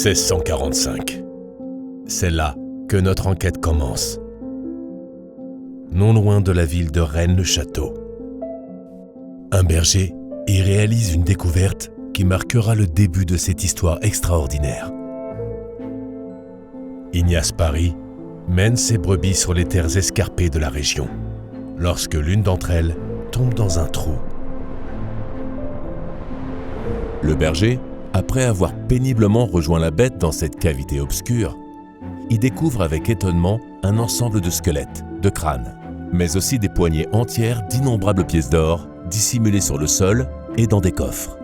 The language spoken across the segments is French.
1645. C'est là que notre enquête commence. Non loin de la ville de Rennes-le-Château. Un berger y réalise une découverte qui marquera le début de cette histoire extraordinaire. Ignace Paris mène ses brebis sur les terres escarpées de la région, lorsque l'une d'entre elles tombe dans un trou. Le berger, après avoir péniblement rejoint la bête dans cette cavité obscure, y découvre avec étonnement un ensemble de squelettes, de crânes, mais aussi des poignées entières d'innombrables pièces d'or dissimulées sur le sol et dans des coffres.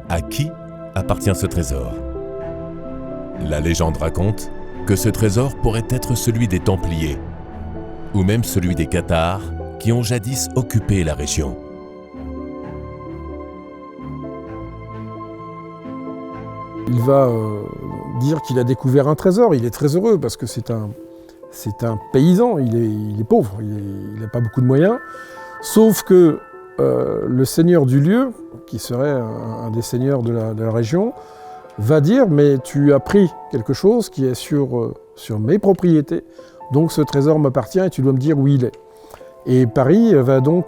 À qui appartient ce trésor? La légende raconte que ce trésor pourrait être celui des Templiers, ou même celui des Cathares qui ont jadis occupé la région. Il va dire qu'il a découvert un trésor. Il est très heureux parce que c'est un paysan, il est pauvre, il n'a pas beaucoup de moyens. Sauf que le seigneur du lieu, qui serait un des seigneurs de la région, va dire « mais tu as pris quelque chose qui est sur mes propriétés, donc ce trésor m'appartient et tu dois me dire où il est ». Et Paris va donc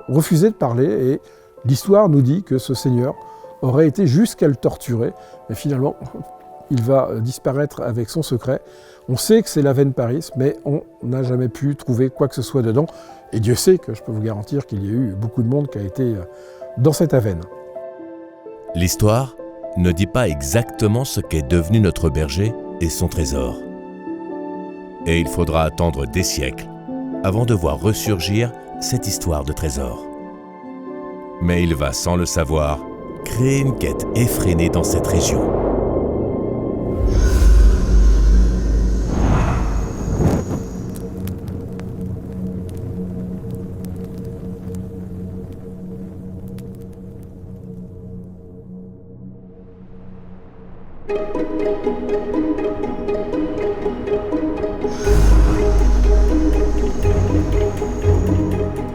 refuser de parler et l'histoire nous dit que ce seigneur aurait été jusqu'à le torturer, mais finalement il va disparaître avec son secret. On sait que c'est l'Aven Paris, mais on n'a jamais pu trouver quoi que ce soit dedans. Et Dieu sait que je peux vous garantir qu'il y a eu beaucoup de monde qui a été dans cette Aven. L'histoire ne dit pas exactement ce qu'est devenu notre berger et son trésor. Et il faudra attendre des siècles avant de voir ressurgir cette histoire de trésor. Mais il va, sans le savoir, créer une quête effrénée dans cette région.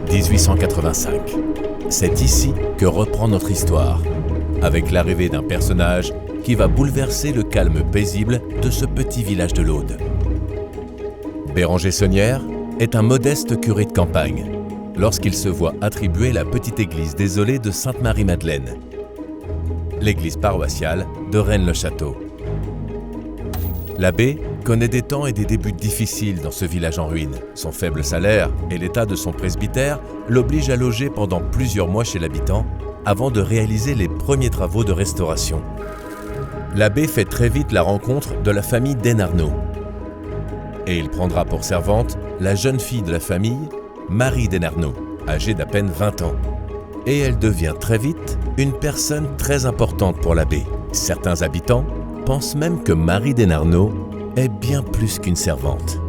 « 1885. C'est ici que reprend notre histoire, avec l'arrivée d'un personnage qui va bouleverser le calme paisible de ce petit village de l'Aude. Béranger Saunière est un modeste curé de campagne, lorsqu'il se voit attribuer la petite église désolée de Sainte-Marie-Madeleine, l'église paroissiale de Rennes-le-Château. L'abbé connaît des temps et des débuts difficiles dans ce village en ruine. Son faible salaire et l'état de son presbytère l'obligent à loger pendant plusieurs mois chez l'habitant avant de réaliser les premiers travaux de restauration. L'abbé fait très vite la rencontre de la famille Desnarnaud. Et il prendra pour servante la jeune fille de la famille, Marie Desnarnaud, âgée d'à peine 20 ans. Et elle devient très vite une personne très importante pour l'abbé. Certains habitants pensent même que Marie Desnarnaud est bien plus qu'une servante.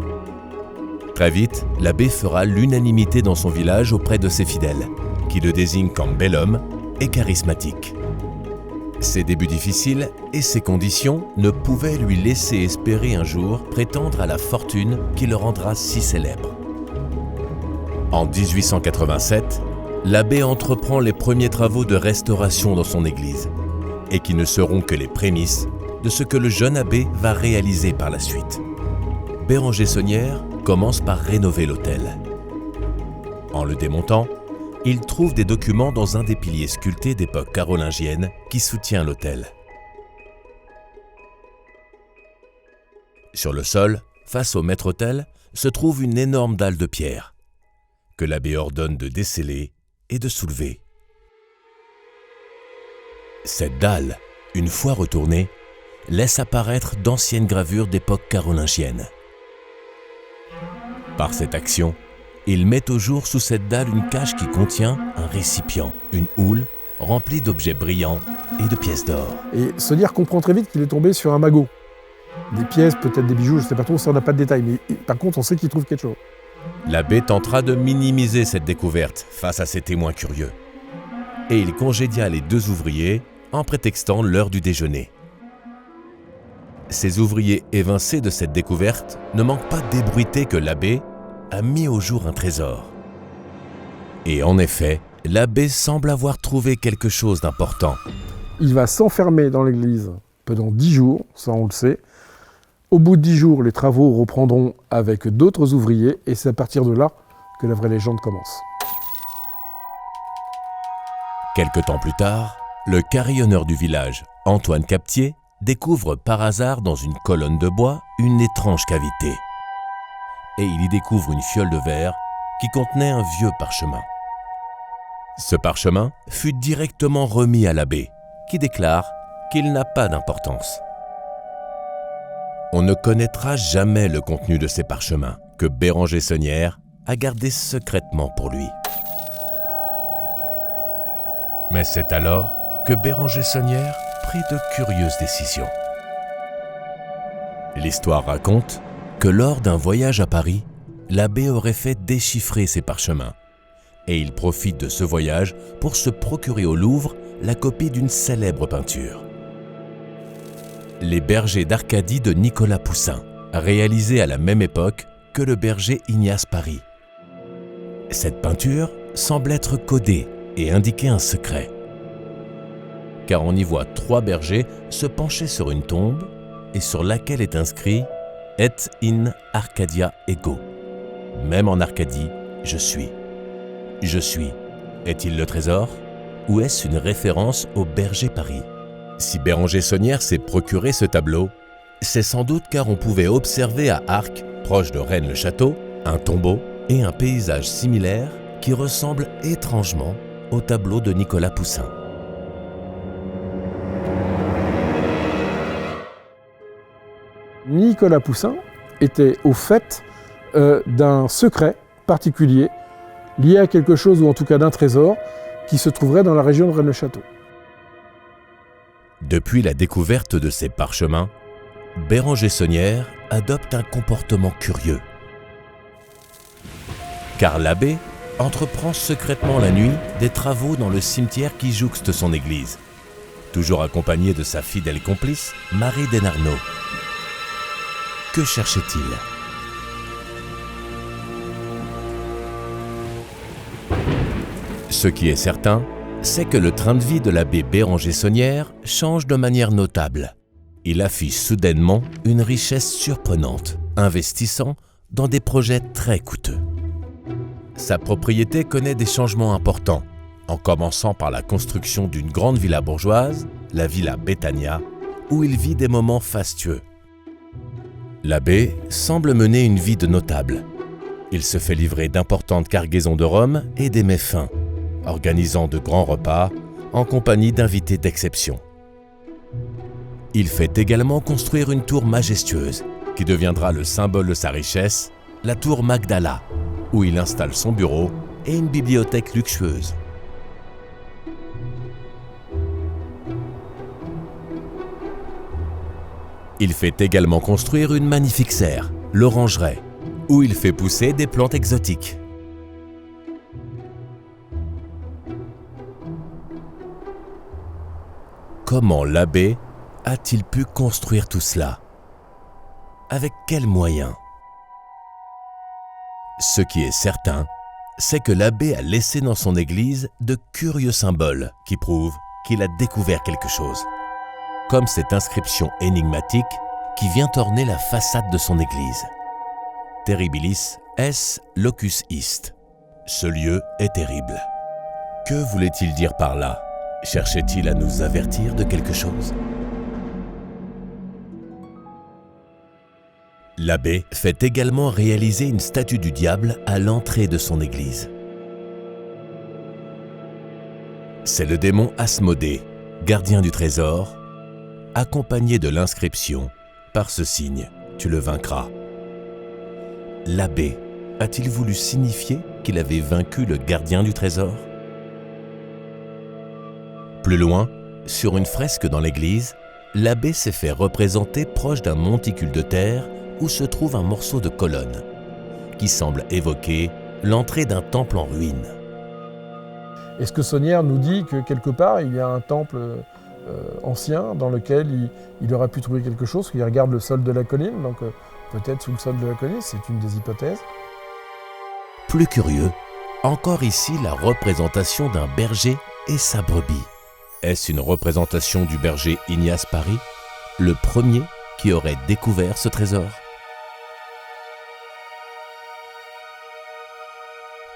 Très vite, l'abbé fera l'unanimité dans son village auprès de ses fidèles, qui le désignent comme bel homme et charismatique. Ses débuts difficiles et ses conditions ne pouvaient lui laisser espérer un jour prétendre à la fortune qui le rendra si célèbre. En 1887, l'abbé entreprend les premiers travaux de restauration dans son église, et qui ne seront que les prémices de ce que le jeune abbé va réaliser par la suite. Béranger Saunière commence par rénover l'autel. En le démontant, il trouve des documents dans un des piliers sculptés d'époque carolingienne qui soutient l'autel. Sur le sol, face au maître-autel, se trouve une énorme dalle de pierre que l'abbé ordonne de desceller et de soulever. Cette dalle, une fois retournée, laisse apparaître d'anciennes gravures d'époque carolingienne. Par cette action, il met au jour sous cette dalle une cage qui contient un récipient, une houle remplie d'objets brillants et de pièces d'or. Et Saunière comprend très vite qu'il est tombé sur un magot. Des pièces, peut-être des bijoux, je ne sais pas trop, ça on n'a pas de détails, mais par contre on sait qu'il trouve quelque chose. L'abbé tentera de minimiser cette découverte face à ces témoins curieux. Et il congédia les 2 ouvriers en prétextant l'heure du déjeuner. Ces ouvriers évincés de cette découverte ne manquent pas d'ébruiter que l'abbé a mis au jour un trésor. Et en effet, l'abbé semble avoir trouvé quelque chose d'important. Il va s'enfermer dans l'église pendant 10 jours, ça on le sait. Au bout de 10 jours, les travaux reprendront avec d'autres ouvriers et c'est à partir de là que la vraie légende commence. Quelque temps plus tard, le carillonneur du village, Antoine Captier, découvre par hasard dans une colonne de bois une étrange cavité. Et il y découvre une fiole de verre qui contenait un vieux parchemin. Ce parchemin fut directement remis à l'abbé, qui déclare qu'il n'a pas d'importance. On ne connaîtra jamais le contenu de ces parchemins que Béranger Saunière a gardé secrètement pour lui. Mais c'est alors que Béranger Saunière prit de curieuses décisions. L'histoire raconte que lors d'un voyage à Paris, l'abbé aurait fait déchiffrer ces parchemins et il profite de ce voyage pour se procurer au Louvre la copie d'une célèbre peinture. Les bergers d'Arcadie de Nicolas Poussin, réalisés à la même époque que le berger Ignace Paris. Cette peinture semble être codée et indiquer un secret, car on y voit 3 bergers se pencher sur une tombe et sur laquelle est inscrit « Et in Arcadia ego ». Même en Arcadie, je suis. Je suis. Est-il le trésor? Ou est-ce une référence au berger Paris? Si Béranger Saunière s'est procuré ce tableau, c'est sans doute car on pouvait observer à Arques, proche de Rennes-le-Château, un tombeau et un paysage similaire qui ressemble étrangement au tableau de Nicolas Poussin. Nicolas Poussin était au fait d'un secret particulier lié à quelque chose, ou en tout cas d'un trésor, qui se trouverait dans la région de Rennes-le-Château. Depuis la découverte de ces parchemins, Béranger Saunière adopte un comportement curieux. Car l'abbé entreprend secrètement la nuit des travaux dans le cimetière qui jouxte son église, toujours accompagné de sa fidèle complice, Marie Desnarnaud. Que cherchait-il? Ce qui est certain, c'est que le train de vie de l'abbé Béranger Saunière change de manière notable. Il affiche soudainement une richesse surprenante, investissant dans des projets très coûteux. Sa propriété connaît des changements importants, en commençant par la construction d'une grande villa bourgeoise, la Villa Betania, où il vit des moments fastueux. L'abbé semble mener une vie de notable. Il se fait livrer d'importantes cargaisons de rhum et des mets fins, organisant de grands repas en compagnie d'invités d'exception. Il fait également construire une tour majestueuse qui deviendra le symbole de sa richesse, la tour Magdala, où il installe son bureau et une bibliothèque luxueuse. Il fait également construire une magnifique serre, l'Orangeraie, où il fait pousser des plantes exotiques. Comment l'abbé a-t-il pu construire tout cela? Avec quels moyens? Ce qui est certain, c'est que l'abbé a laissé dans son église de curieux symboles qui prouvent qu'il a découvert quelque chose, comme cette inscription énigmatique qui vient orner la façade de son église. Terribilis es locus ist. Ce lieu est terrible. Que voulait-il dire par là? Cherchait-il à nous avertir de quelque chose? L'abbé fait également réaliser une statue du diable à l'entrée de son église. C'est le démon Asmodée, gardien du trésor, accompagné de l'inscription « Par ce signe, tu le vaincras ». L'abbé a-t-il voulu signifier qu'il avait vaincu le gardien du trésor? Plus loin, sur une fresque dans l'église, l'abbé s'est fait représenter proche d'un monticule de terre où se trouve un morceau de colonne, qui semble évoquer l'entrée d'un temple en ruine. Est-ce que Saunière nous dit que quelque part, il y a un temple ancien dans lequel il aurait pu trouver quelque chose, qu'il regarde le sol de la colline, donc peut-être sous le sol de la colline, c'est une des hypothèses. Plus curieux, encore ici la représentation d'un berger et sa brebis. Est-ce une représentation du berger Ignace Paris le premier qui aurait découvert ce trésor?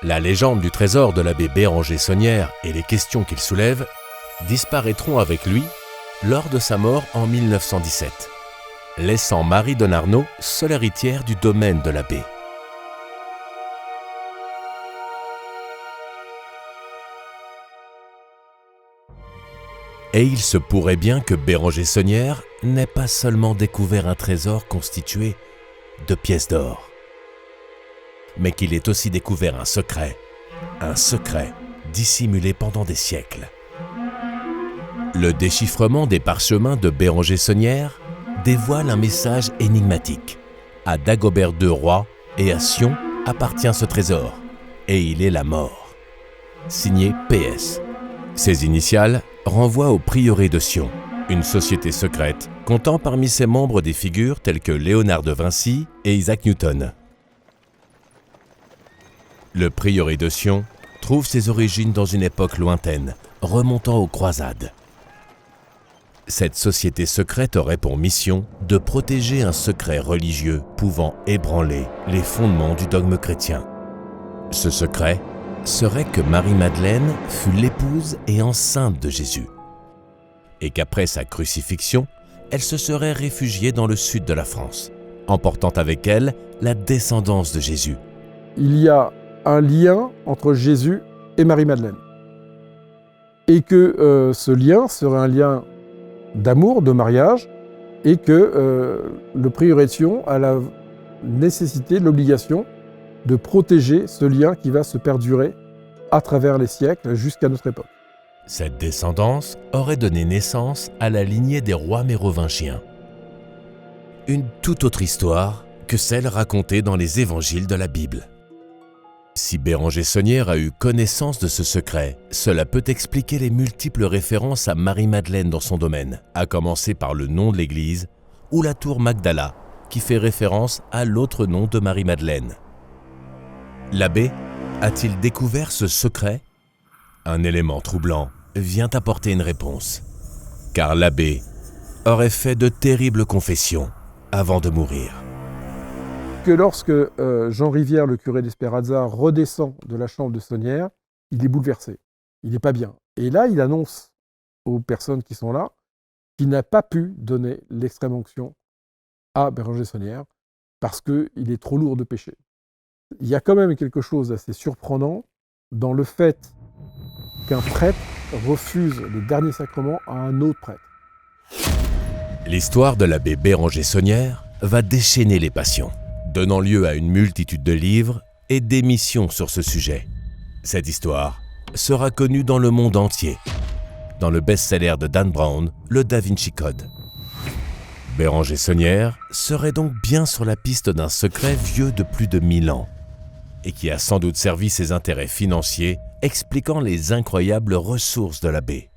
La légende du trésor de l'abbé Béranger Saunière et les questions qu'il soulève disparaîtront avec lui lors de sa mort en 1917, laissant Marie de Narnaud seule héritière du domaine de l'abbé. Et il se pourrait bien que Béranger Saunière n'ait pas seulement découvert un trésor constitué de pièces d'or, mais qu'il ait aussi découvert un secret dissimulé pendant des siècles. Le déchiffrement des parchemins de Béranger Saunière dévoile un message énigmatique. À Dagobert II roi et à Sion appartient ce trésor, et il est la mort. Signé PS. Ses initiales renvoient au prieuré de Sion, une société secrète comptant parmi ses membres des figures telles que Léonard de Vinci et Isaac Newton. Le prieuré de Sion trouve ses origines dans une époque lointaine, remontant aux croisades. Cette société secrète aurait pour mission de protéger un secret religieux pouvant ébranler les fondements du dogme chrétien. Ce secret serait que Marie-Madeleine fut l'épouse et enceinte de Jésus, et qu'après sa crucifixion, elle se serait réfugiée dans le sud de la France, emportant avec elle la descendance de Jésus. Il y a un lien entre Jésus et Marie-Madeleine, et que ce lien serait un lien d'amour, de mariage, et que le prieuré de Sion a la nécessité, l'obligation de protéger ce lien qui va se perdurer à travers les siècles jusqu'à notre époque. Cette descendance aurait donné naissance à la lignée des rois mérovingiens. Une toute autre histoire que celle racontée dans les évangiles de la Bible. Si Béranger Saunière a eu connaissance de ce secret, cela peut expliquer les multiples références à Marie-Madeleine dans son domaine, à commencer par le nom de l'église ou la tour Magdala, qui fait référence à l'autre nom de Marie-Madeleine. L'abbé a-t-il découvert ce secret? Un élément troublant vient apporter une réponse, car l'abbé aurait fait de terribles confessions avant de mourir. Que lorsque Jean Rivière, le curé d'Esperanza, redescend de la chambre de Saunière, il est bouleversé, il n'est pas bien. Et là, il annonce aux personnes qui sont là qu'il n'a pas pu donner l'extrême onction à Béranger Saunière parce qu'il est trop lourd de péché. Il y a quand même quelque chose d'assez surprenant dans le fait qu'un prêtre refuse le dernier sacrement à un autre prêtre. L'histoire de l'abbé Béranger Saunière va déchaîner les passions, donnant lieu à une multitude de livres et d'émissions sur ce sujet. Cette histoire sera connue dans le monde entier, dans le best-seller de Dan Brown, le Da Vinci Code. Béranger Saunière serait donc bien sur la piste d'un secret vieux de plus de 1000 ans, et qui a sans doute servi ses intérêts financiers, expliquant les incroyables ressources de l'abbé.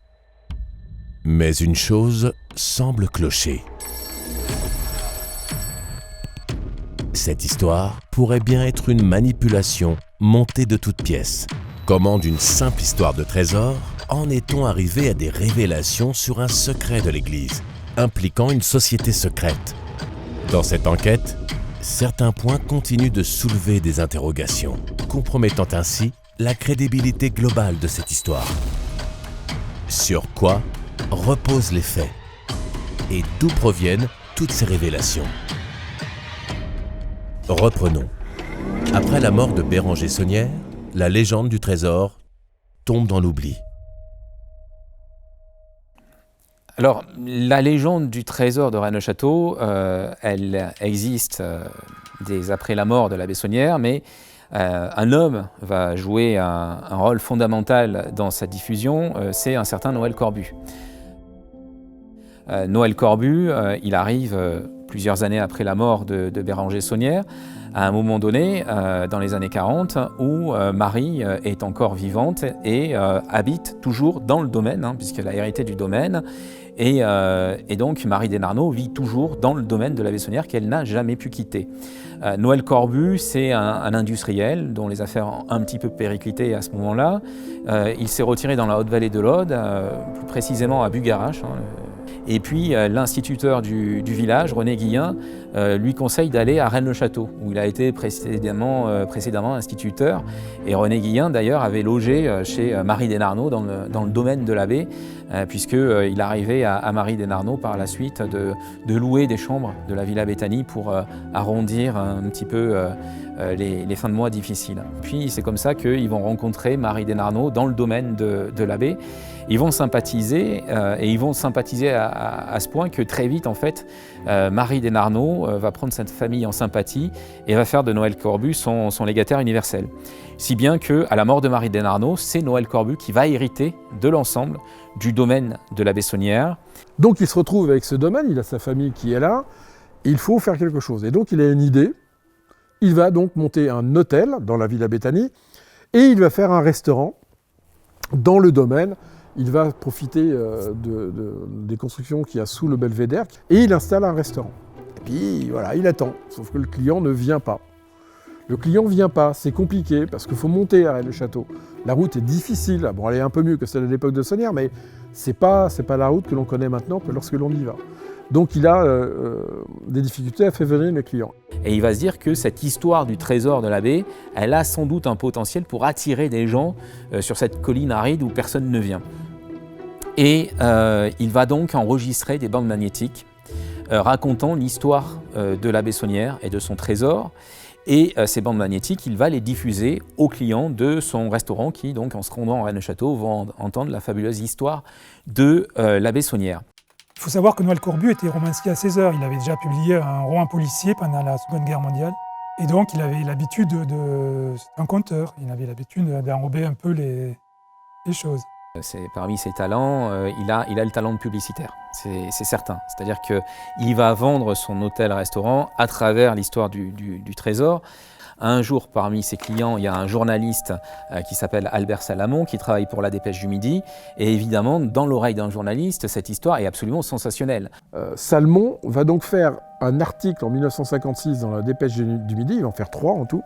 Mais une chose semble clocher. Cette histoire pourrait bien être une manipulation montée de toutes pièces. Comment d'une simple histoire de trésor en est-on arrivé à des révélations sur un secret de l'Église, impliquant une société secrète? Dans cette enquête, certains points continuent de soulever des interrogations, compromettant ainsi la crédibilité globale de cette histoire. Sur quoi reposent les faits? Et d'où proviennent toutes ces révélations? Reprenons. Après la mort de Béranger Saunière, la légende du trésor tombe dans l'oubli. Alors, la légende du trésor de Rennes-le-Château, elle existe dès après la mort de l'abbé Saunière, mais un homme va jouer un rôle fondamental dans sa diffusion, c'est un certain Noël Corbu. Noël Corbu, il arrive plusieurs années après la mort de Béranger Saunière, à un moment donné, dans les années 40, où Marie est encore vivante et habite toujours dans le domaine, puisqu'elle a hérité du domaine. Et donc Marie des Narnaud vit toujours dans le domaine de l'abbé Saunière qu'elle n'a jamais pu quitter. Noël Corbu, c'est un industriel dont les affaires ont un petit peu périclité à ce moment-là. Il s'est retiré dans la haute vallée de l'Aude, plus précisément à Bugarache, Et puis l'instituteur du village, René Guillain, lui conseille d'aller à Rennes-le-Château, où il a été précédemment instituteur. Et René Guillain, d'ailleurs, avait logé chez Marie Desnarnaud dans le domaine de l'abbé, puisqu'il arrivait à Marie Desnarnaud par la suite de louer des chambres de la Villa Béthanie pour arrondir un petit peu les fins de mois difficiles. Puis c'est comme ça qu'ils vont rencontrer Marie Desnarnaud dans le domaine de l'abbé. Ils vont sympathiser et ils vont sympathiser à ce point que très vite en fait Marie Desnarnaud va prendre cette famille en sympathie et va faire de Noël Corbu son légataire universel. Si bien qu'à la mort de Marie Desnarnaud, c'est Noël Corbu qui va hériter de l'ensemble du domaine de l'abbé Saunière. Donc il se retrouve avec ce domaine, il a sa famille qui est là, et il faut faire quelque chose. Et donc il a une idée, il va donc monter un hôtel dans la Villa Béthanie et il va faire un restaurant dans le domaine. Il va profiter des constructions qu'il y a sous le belvédère et il installe un restaurant. Et puis voilà, il attend, sauf que le client ne vient pas. Le client ne vient pas, c'est compliqué parce qu'il faut monter à Rennes-le-Château. La route est difficile, bon elle est un peu mieux que celle de l'époque de Saunière, mais c'est pas la route que l'on connaît maintenant que lorsque l'on y va. Donc il a des difficultés à faire venir les clients. Et il va se dire que cette histoire du trésor de l'abbé, elle a sans doute un potentiel pour attirer des gens sur cette colline aride où personne ne vient. Et il va donc enregistrer des bandes magnétiques racontant l'histoire de l'abbé Saunière et de son trésor. Et ces bandes magnétiques, il va les diffuser aux clients de son restaurant qui, donc, en se rendant à Rennes-le-Château, vont entendre la fabuleuse histoire de l'abbé Saunière. Il faut savoir que Noël Corbu était romancier à 16 heures. Il avait déjà publié un roman policier pendant la Seconde Guerre mondiale. Et donc, il avait l'habitude c'est un conteur. Il avait l'habitude d'enrober un peu les choses. Parmi ses talents, il a le talent de publicitaire, c'est certain. C'est-à-dire qu'il va vendre son hôtel-restaurant à travers l'histoire du trésor. Un jour, parmi ses clients, il y a un journaliste qui s'appelle Albert Salamon, qui travaille pour la Dépêche du Midi. Et évidemment, dans l'oreille d'un journaliste, cette histoire est absolument sensationnelle. Salmon va donc faire un article en 1956 dans la Dépêche du Midi, il va en faire 3 en tout,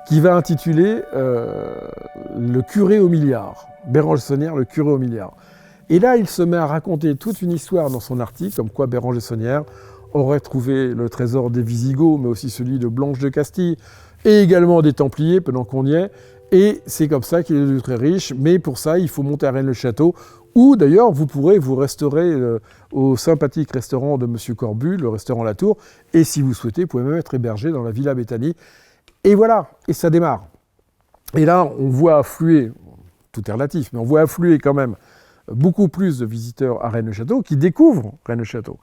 qui va intituler « Le curé au milliard ». Béranger Saunière, le curé au milliard. Et là, il se met à raconter toute une histoire dans son article, comme quoi Béranger Saunière aurait trouvé le trésor des Visigoths, mais aussi celui de Blanche de Castille, et également des Templiers, pendant qu'on y est. Et c'est comme ça qu'il est devenu très riche, mais pour ça, il faut monter à Rennes-le-Château, où d'ailleurs, vous pourrez vous restaurer au sympathique restaurant de M. Corbu, le restaurant La Tour, et si vous souhaitez, vous pouvez même être hébergé dans la Villa Béthanie. Et voilà, et ça démarre. Et là, on voit affluer, tout est relatif, mais on voit affluer quand même beaucoup plus de visiteurs à Rennes-le-Château qui découvrent Rennes-le-Château.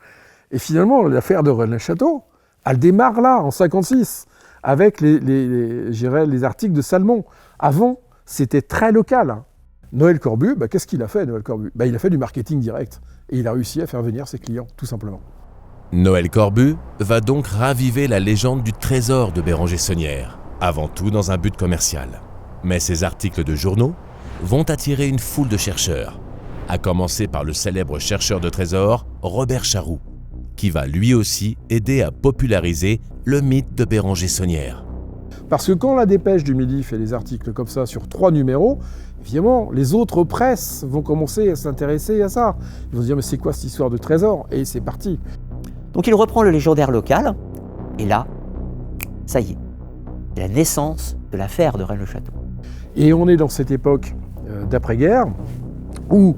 Et finalement, l'affaire de Rennes-le-Château, elle démarre là, en 1956, avec les articles de Salmon. Avant, c'était très local. Noël Corbu, qu'est-ce qu'il a fait, Noël Corbu ? Il a fait du marketing direct. Et il a réussi à faire venir ses clients, tout simplement. Noël Corbu va donc raviver la légende du trésor de Béranger Saunière, avant tout dans un but commercial. Mais ces articles de journaux vont attirer une foule de chercheurs, à commencer par le célèbre chercheur de trésors Robert Charroux, qui va lui aussi aider à populariser le mythe de Béranger Saunière. Parce que quand la Dépêche du Midi fait des articles comme ça sur 3 numéros, évidemment, les autres presses vont commencer à s'intéresser à ça. Ils vont se dire, mais c'est quoi cette histoire de trésor ? Et c'est parti. Donc il reprend le légendaire local, et là, ça y est, c'est la naissance de l'affaire de Rennes-le-Château. Et on est dans cette époque d'après-guerre, où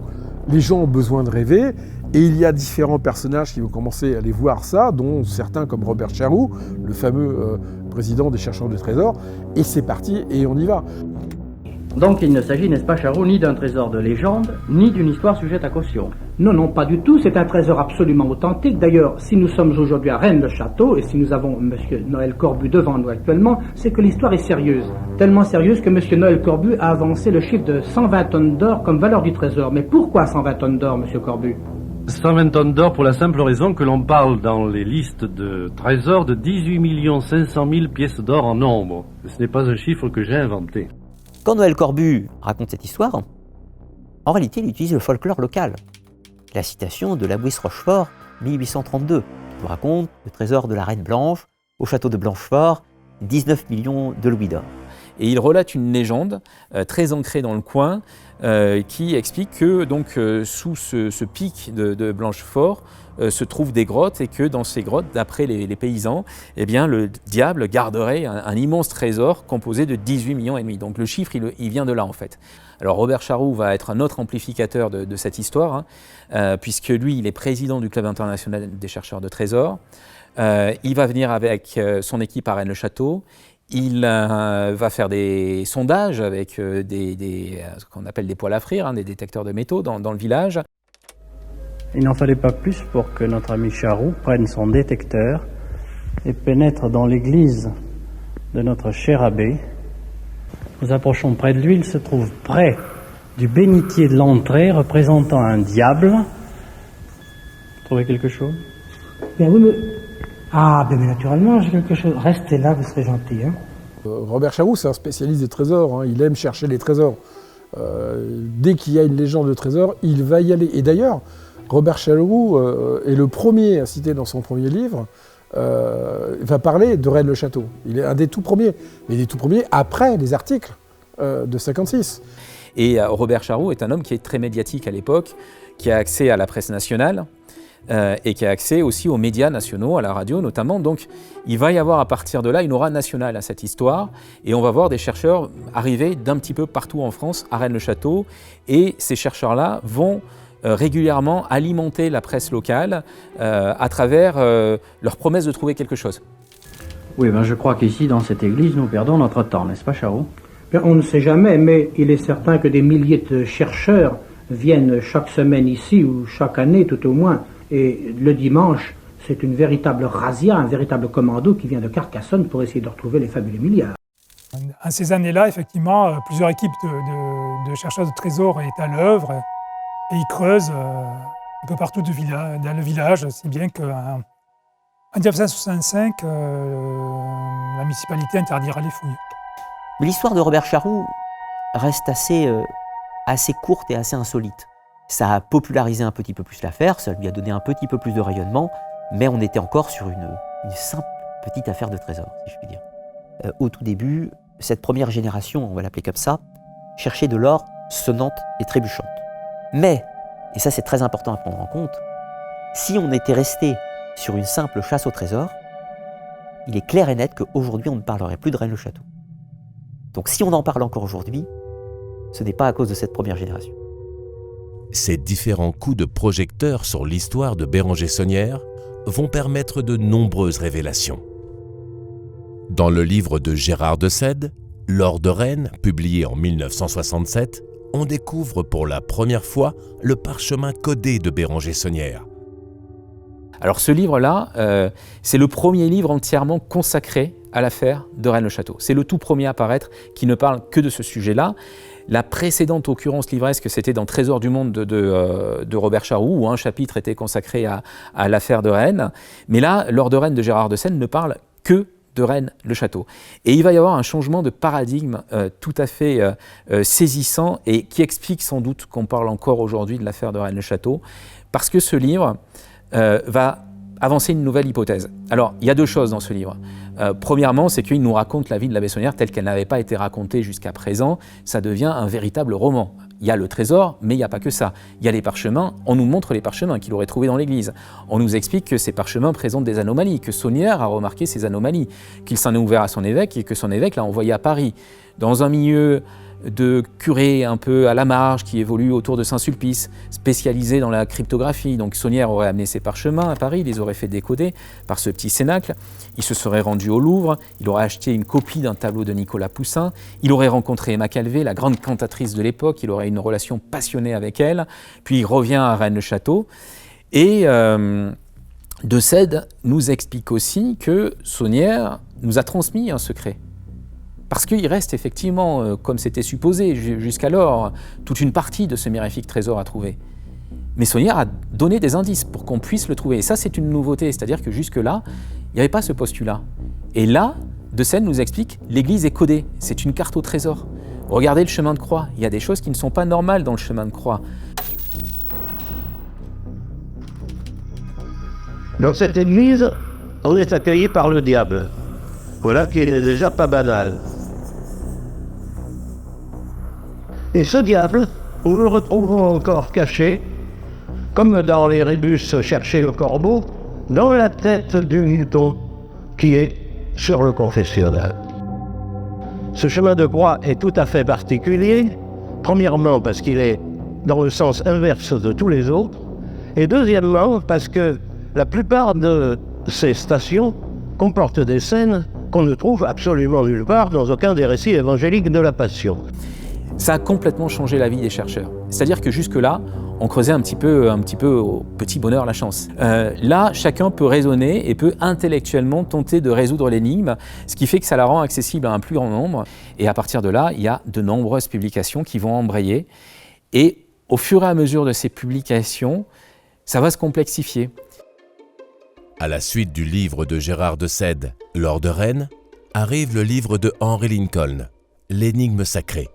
les gens ont besoin de rêver, et il y a différents personnages qui vont commencer à aller voir ça, dont certains comme Robert Charroux, le fameux président des chercheurs de trésors, et c'est parti, et on y va. Donc il ne s'agit, n'est-ce pas Charroux, ni d'un trésor de légende, ni d'une histoire sujette à caution. Non, non, pas du tout, c'est un trésor absolument authentique. D'ailleurs, si nous sommes aujourd'hui à Rennes-le-Château, et si nous avons M. Noël Corbu devant nous actuellement, c'est que l'histoire est sérieuse. Tellement sérieuse que M. Noël Corbu a avancé le chiffre de 120 tonnes d'or comme valeur du trésor. Mais pourquoi 120 tonnes d'or, M. Corbu ? 120 tonnes d'or pour la simple raison que l'on parle dans les listes de trésors de 18 500 000 pièces d'or en nombre. Ce n'est pas un chiffre que j'ai inventé. Quand Noël Corbu raconte cette histoire, en réalité, il utilise le folklore local. La citation de Labouisse Rochefort, 1832, qui raconte le trésor de la Reine Blanche au château de Blanchefort, 19 millions de louis d'or. Et il relate une légende très ancrée dans le coin qui explique que donc, sous ce pic de Blanchefort se trouvent des grottes et que dans ces grottes, d'après les paysans, eh bien, le diable garderait un immense trésor composé de 18,5 millions. Donc le chiffre, il vient de là en fait. Alors Robert Charroux va être un autre amplificateur de cette histoire, puisque lui, il est président du Club international des chercheurs de trésors. Il va venir avec son équipe à Rennes-le-Château. Il va faire des sondages avec ce qu'on appelle des poêles à frire, des détecteurs de métaux dans le village. Il n'en fallait pas plus pour que notre ami Charroux prenne son détecteur et pénètre dans l'église de notre cher abbé. Nous approchons près de lui, il se trouve près du bénitier de l'entrée représentant un diable. Vous trouvez quelque chose? Bien oui, mais... Ah, bien naturellement, j'ai quelque chose. Restez là, vous serez gentil. Hein. Robert Charroux, c'est un spécialiste des trésors, hein. Il aime chercher les trésors. Dès qu'il y a une légende de trésor, il va y aller. Et d'ailleurs, Robert Charroux est le premier à citer dans son premier livre, va parler de Rennes-le-Château. Il est un des tout premiers, mais des tout premiers après les articles de 56. Et Robert Charroux est un homme qui est très médiatique à l'époque, qui a accès à la presse nationale et qui a accès aussi aux médias nationaux, à la radio notamment. Donc il va y avoir à partir de là une aura nationale à cette histoire et on va voir des chercheurs arriver d'un petit peu partout en France à Rennes-le-Château et ces chercheurs-là vont régulièrement alimenter la presse locale à travers leur promesse de trouver quelque chose. Oui, ben je crois qu'ici, dans cette église, nous perdons notre temps, n'est-ce pas, Charroux? Bien, on ne sait jamais, mais il est certain que des milliers de chercheurs viennent chaque semaine ici, ou chaque année tout au moins, et le dimanche, c'est une véritable razzia, un véritable commando qui vient de Carcassonne pour essayer de retrouver les fabuleux milliards. À ces années-là, effectivement, plusieurs équipes de chercheurs de trésors étaient à l'œuvre et ils creusent un peu partout dans le village, si bien qu'en 1965, la municipalité interdira les fouilles. Mais l'histoire de Robert Charroux reste assez courte et assez insolite. Ça a popularisé un petit peu plus l'affaire, ça lui a donné un petit peu plus de rayonnement, mais on était encore sur une simple petite affaire de trésor, si je puis dire. Au tout début, cette première génération, on va l'appeler comme ça, cherchait de l'or sonnante et trébuchante. Mais, et ça c'est très important à prendre en compte, si on était resté sur une simple chasse au trésor, il est clair et net qu'aujourd'hui on ne parlerait plus de Rennes-le-Château. Donc si on en parle encore aujourd'hui, ce n'est pas à cause de cette première génération. Ces différents coups de projecteur sur l'histoire de Bérenger-Saunière vont permettre de nombreuses révélations. Dans le livre de Gérard de Sède, L'or de Rennes, publié en 1967, on découvre pour la première fois le parchemin codé de Bérenger-Saunière. Alors ce livre-là, c'est le premier livre entièrement consacré à l'affaire de Rennes-le-Château. C'est le tout premier à apparaître qui ne parle que de ce sujet-là. La précédente occurrence livresque, c'était dans Trésor du monde de Robert Charroux, où un chapitre était consacré à l'affaire de Rennes. Mais là, L'or de Rennes de Gérard de Sède ne parle que de Rennes-le-Château. Et il va y avoir un changement de paradigme tout à fait saisissant et qui explique sans doute qu'on parle encore aujourd'hui de l'affaire de Rennes-le-Château, parce que ce livre va avancer une nouvelle hypothèse. Alors, il y a deux choses dans ce livre. Premièrement, c'est qu'il nous raconte la vie de l'abbé Saunière telle qu'elle n'avait pas été racontée jusqu'à présent. Ça devient un véritable roman. Il y a le trésor, mais il n'y a pas que ça. Il y a les parchemins, on nous montre les parchemins qu'il aurait trouvés dans l'église. On nous explique que ces parchemins présentent des anomalies, que Saunière a remarqué ces anomalies, qu'il s'en est ouvert à son évêque et que son évêque l'a envoyé à Paris. Dans un milieu de curés un peu à la marge qui évolue autour de Saint-Sulpice, spécialisé dans la cryptographie. Donc Saunière aurait amené ses parchemins à Paris, il les aurait fait décoder par ce petit cénacle. Il se serait rendu au Louvre, il aurait acheté une copie d'un tableau de Nicolas Poussin, il aurait rencontré Emma Calvé, la grande cantatrice de l'époque, il aurait une relation passionnée avec elle, puis il revient à Rennes-le-Château. Et de Sède nous explique aussi que Saunière nous a transmis un secret. Parce qu'il reste effectivement, comme c'était supposé jusqu'alors, toute une partie de ce mirifique trésor à trouver. Mais Saunière a donné des indices pour qu'on puisse le trouver. Et ça, c'est une nouveauté, c'est-à-dire que jusque-là, il n'y avait pas ce postulat. Et là, De Sède nous explique, l'église est codée, c'est une carte au trésor. Regardez le chemin de croix, il y a des choses qui ne sont pas normales dans le chemin de croix. Dans cette église, on est accueilli par le diable. Voilà qui n'est déjà pas banal. Et ce diable, nous le retrouvons encore caché, comme dans les rébus chercher le corbeau, dans la tête du mouton qui est sur le confessionnal. Ce chemin de croix est tout à fait particulier, premièrement parce qu'il est dans le sens inverse de tous les autres, et deuxièmement parce que la plupart de ces stations comportent des scènes qu'on ne trouve absolument nulle part dans aucun des récits évangéliques de la Passion. Ça a complètement changé la vie des chercheurs. C'est-à-dire que jusque-là, on creusait un petit peu au petit bonheur la chance. Là, chacun peut raisonner et peut intellectuellement tenter de résoudre l'énigme, ce qui fait que ça la rend accessible à un plus grand nombre. Et à partir de là, il y a de nombreuses publications qui vont embrayer. Et au fur et à mesure de ces publications, ça va se complexifier. À la suite du livre de Gérard de Sède, Lord de Rennes, arrive le livre de Henry Lincoln, L'énigme sacrée,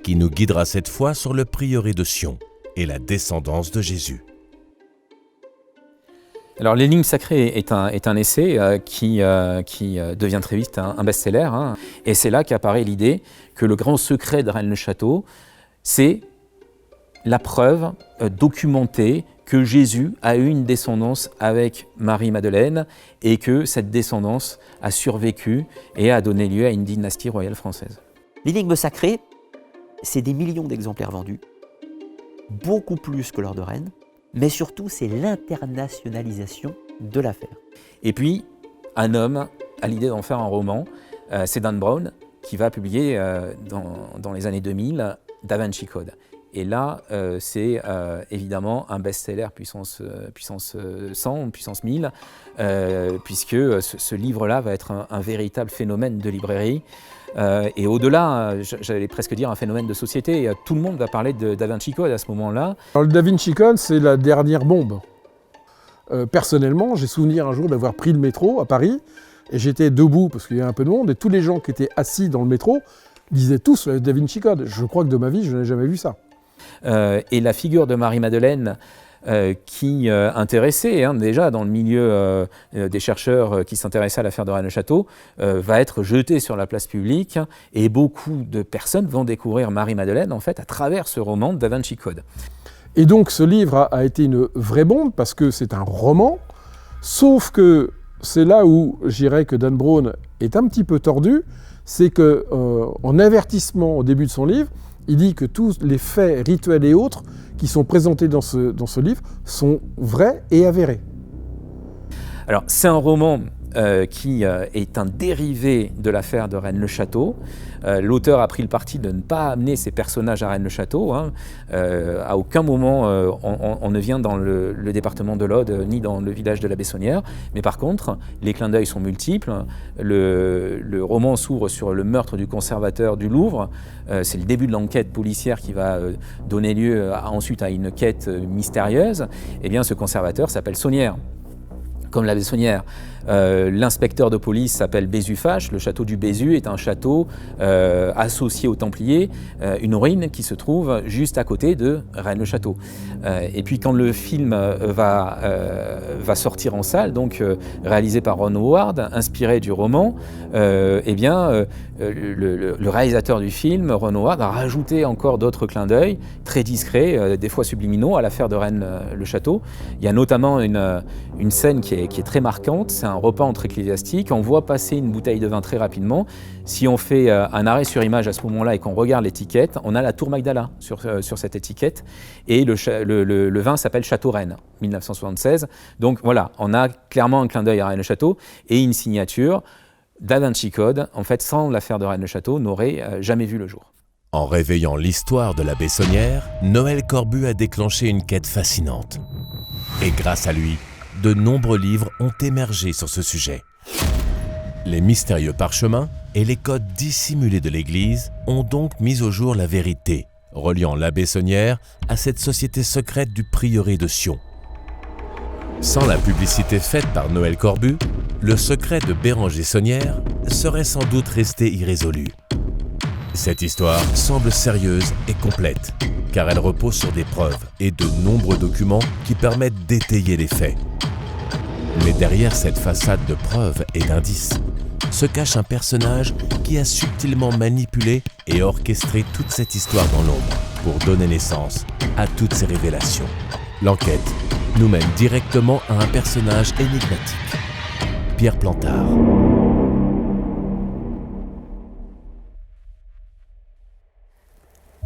qui nous guidera cette fois sur le prieuré de Sion et la descendance de Jésus. Alors, L'énigme sacrée est un essai qui devient très vite un best-seller, hein. Et c'est là qu'apparaît l'idée que le grand secret de Rennes-le-Château, c'est la preuve documentée que Jésus a eu une descendance avec Marie-Madeleine et que cette descendance a survécu et a donné lieu à une dynastie royale française. L'énigme sacrée, c'est des millions d'exemplaires vendus, beaucoup plus que Lord de Rennes, mais surtout c'est l'internationalisation de l'affaire. Et puis, un homme a l'idée d'en faire un roman, c'est Dan Brown, qui va publier dans les années 2000 Da Vinci Code. Et là, c'est évidemment un best-seller puissance 100, puissance 1000, puisque ce livre-là va être un véritable phénomène de librairie. Et au-delà, j'allais presque dire un phénomène de société. Tout le monde va parler de Da Vinci Code à ce moment-là. Alors, le Da Vinci Code, c'est la dernière bombe. Personnellement, j'ai souvenir un jour d'avoir pris le métro à Paris, et j'étais debout parce qu'il y a un peu de monde, et tous les gens qui étaient assis dans le métro disaient tous le Da Vinci Code. Je crois que de ma vie, je n'ai jamais vu ça. Et la figure de Marie-Madeleine qui intéressait déjà dans le milieu des chercheurs qui s'intéressaient à l'affaire de Rennes-le-Château, va être jetée sur la place publique, et beaucoup de personnes vont découvrir Marie-Madeleine en fait à travers ce roman de Da Vinci Code. Et donc ce livre a été une vraie bombe parce que c'est un roman, sauf que c'est là où je dirais que Dan Brown est un petit peu tordu, c'est qu'en avertissement au début de son livre, il dit que tous les faits rituels et autres qui sont présentés dans ce livre sont vrais et avérés. Alors, c'est un roman qui est un dérivé de l'affaire de Rennes-le-Château. L'auteur a pris le parti de ne pas amener ses personnages à Rennes-le-Château. À aucun moment on ne vient dans le département de l'Aude ni dans le village de la Bessonnière. Mais par contre, les clins d'œil sont multiples. Le roman s'ouvre sur le meurtre du conservateur du Louvre. C'est le début de l'enquête policière qui va donner lieu ensuite à une quête mystérieuse. Eh bien, ce conservateur s'appelle Saunière, comme la Bessonnière. L'inspecteur de police s'appelle Bézufache. Le château du Bézu est un château associé aux Templiers, une ruine qui se trouve juste à côté de Rennes-le-Château. Et puis quand le film va sortir en salle, donc réalisé par Ron Howard, inspiré du roman, eh bien le réalisateur du film, Ron Howard, a rajouté encore d'autres clins d'œil très discrets, des fois subliminaux, à l'affaire de Rennes-le-Château. Il y a notamment une scène qui est très marquante. C'est un repas entre ecclésiastiques, on voit passer une bouteille de vin très rapidement. Si on fait un arrêt sur image à ce moment-là et qu'on regarde l'étiquette, on a la tour Magdala sur cette étiquette, et le vin s'appelle Château Rennes, 1976. Donc voilà, on a clairement un clin d'œil à Rennes-le-Château et une signature. Da Vinci Code, en fait, sans l'affaire de Rennes-le-Château, n'aurait jamais vu le jour. En réveillant l'histoire de la Bessonnière, Noël Corbu a déclenché une quête fascinante. Et grâce à lui, de nombreux livres ont émergé sur ce sujet. Les mystérieux parchemins et les codes dissimulés de l'Église ont donc mis au jour la vérité, reliant la Bessonnière à cette société secrète du prieuré de Sion. Sans la publicité faite par Noël Corbu, le secret de Béranger Saunière serait sans doute resté irrésolu. Cette histoire semble sérieuse et complète, car elle repose sur des preuves et de nombreux documents qui permettent d'étayer les faits. Mais derrière cette façade de preuves et d'indices, se cache un personnage qui a subtilement manipulé et orchestré toute cette histoire dans l'ombre pour donner naissance à toutes ces révélations. L'enquête nous mène directement à un personnage énigmatique, Pierre Plantard.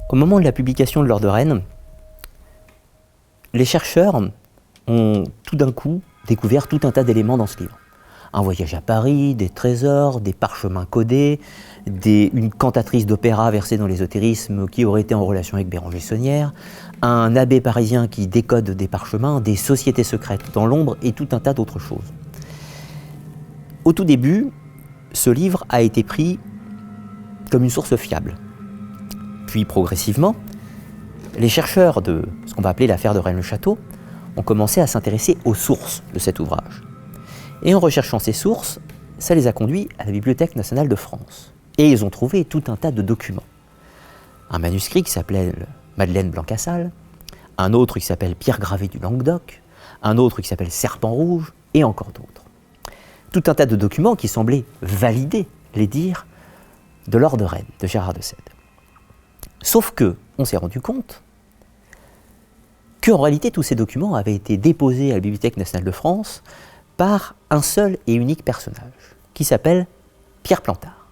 Au moment de la publication de l'Or de Rennes, les chercheurs ont tout d'un coup découvert tout un tas d'éléments dans ce livre. Un voyage à Paris, des trésors, des parchemins codés, une cantatrice d'opéra versée dans l'ésotérisme qui aurait été en relation avec Béranger Saunière, un abbé parisien qui décode des parchemins, des sociétés secrètes dans l'ombre et tout un tas d'autres choses. Au tout début, ce livre a été pris comme une source fiable. Puis progressivement, les chercheurs de ce qu'on va appeler l'affaire de Rennes-le-Château ont commencé à s'intéresser aux sources de cet ouvrage. Et en recherchant ces sources, ça les a conduits à la Bibliothèque nationale de France. Et ils ont trouvé tout un tas de documents. Un manuscrit qui s'appelait Madeleine Blanc-Cassalle, un autre qui s'appelle Pierre Gravé du Languedoc, un autre qui s'appelle Serpent Rouge, et encore d'autres. Tout un tas de documents qui semblaient valider les dires de l'Or de Rennes, de Gérard de Sède. Sauf que, on s'est rendu compte qu'en réalité, tous ces documents avaient été déposés à la Bibliothèque nationale de France par un seul et unique personnage, qui s'appelle Pierre Plantard.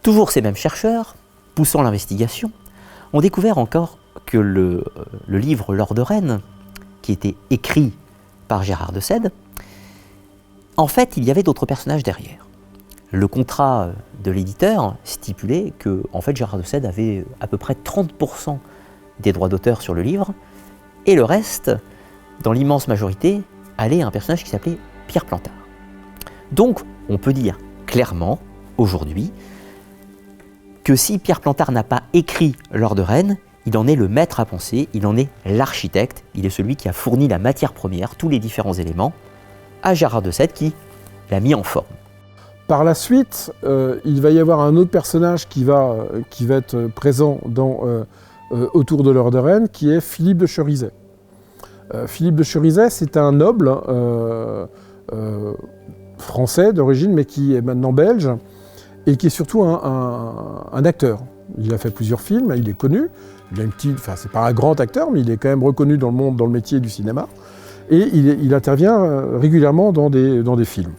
Toujours ces mêmes chercheurs, poussant l'investigation, ont découvert encore que le livre L'Or de Rennes, qui était écrit par Gérard de Sède, en fait, il y avait d'autres personnages derrière. Le contrat de l'éditeur stipulait que, en fait, Gérard de Sède avait à peu près 30% des droits d'auteur sur le livre, et le reste, dans l'immense majorité, allait à un personnage qui s'appelait Pierre Plantard. Donc, on peut dire clairement, aujourd'hui, que si Pierre Plantard n'a pas écrit L'Or de Rennes, il en est le maître à penser, il en est l'architecte, il est celui qui a fourni la matière première, tous les différents éléments, à Gérard de Sède qui l'a mis en forme. Par la suite, il va y avoir un autre personnage qui va être présent autour de l'Or de Rennes, qui est Philippe de Cherizet. Philippe de Cherizet, c'est un noble français d'origine, mais qui est maintenant belge, et qui est surtout un acteur. Il a fait plusieurs films, il est connu, il a c'est pas un grand acteur, mais il est quand même reconnu dans le monde, dans le métier du cinéma, et il intervient régulièrement dans des films.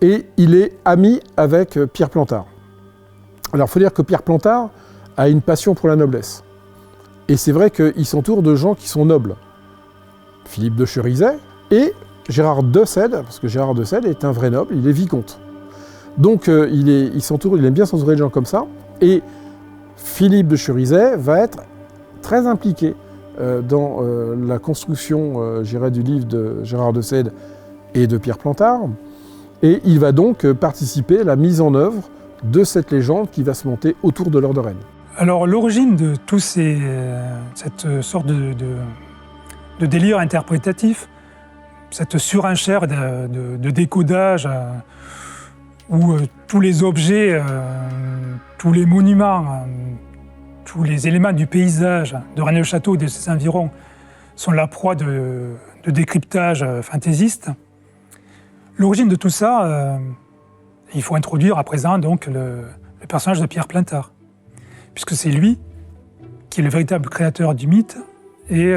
Et il est ami avec Pierre Plantard. Alors il faut dire que Pierre Plantard a une passion pour la noblesse. Et c'est vrai qu'il s'entoure de gens qui sont nobles. Philippe de Cherizet et Gérard de Sède, parce que Gérard de Sède est un vrai noble, il est vicomte. Donc il aime bien s'entourer de gens comme ça. Et Philippe de Cherizet va être très impliqué dans la construction, du livre de Gérard de Sède et de Pierre Plantard. Et il va donc participer à la mise en œuvre de cette légende qui va se monter autour de l'Or de Rennes. Alors l'origine de cette sorte de délire interprétatif, cette surenchère de décodage où tous les objets, tous les monuments, tous les éléments du paysage de Rennes-le-Château et de ses environs sont la proie de décryptage fantaisiste. L'origine de tout ça, il faut introduire à présent donc le personnage de Pierre Plantard, puisque c'est lui qui est le véritable créateur du mythe et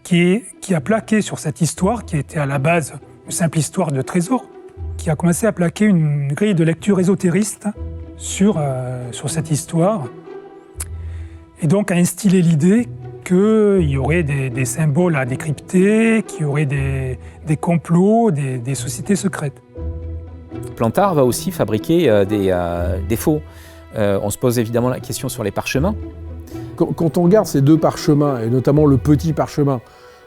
qui a plaqué sur cette histoire qui était à la base une simple histoire de trésor, qui a commencé à plaquer une grille de lecture ésotériste sur cette histoire, et donc à instiller l'idée qu'il y aurait des symboles à décrypter, qu'il y aurait des complots, des sociétés secrètes. Plantard va aussi fabriquer des faux. On se pose évidemment la question sur les parchemins. Quand on regarde ces deux parchemins, et notamment le petit parchemin,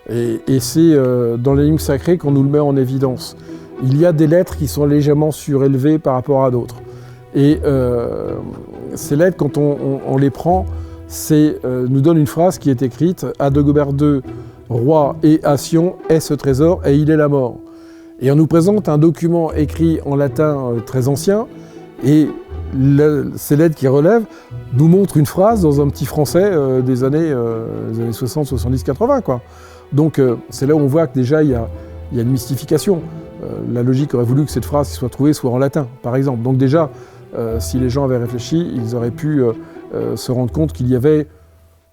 et c'est dans les lignes sacrées qu'on nous le met en évidence, il y a des lettres qui sont légèrement surélevées par rapport à d'autres. Et ces lettres, quand on les prend, nous donne une phrase qui est écrite « À Dagobert II, roi et à Sion, est ce trésor, et il est la mort ». Et on nous présente un document écrit en latin très ancien, et ces lettres qui relèvent nous montrent une phrase dans un petit français des années 60, 70, 80, quoi. Donc c'est là où on voit que déjà il y a une mystification. la logique aurait voulu que cette phrase qui soit trouvée soit en latin, par exemple. Donc déjà, si les gens avaient réfléchi, ils auraient pu se rendre compte qu'il y avait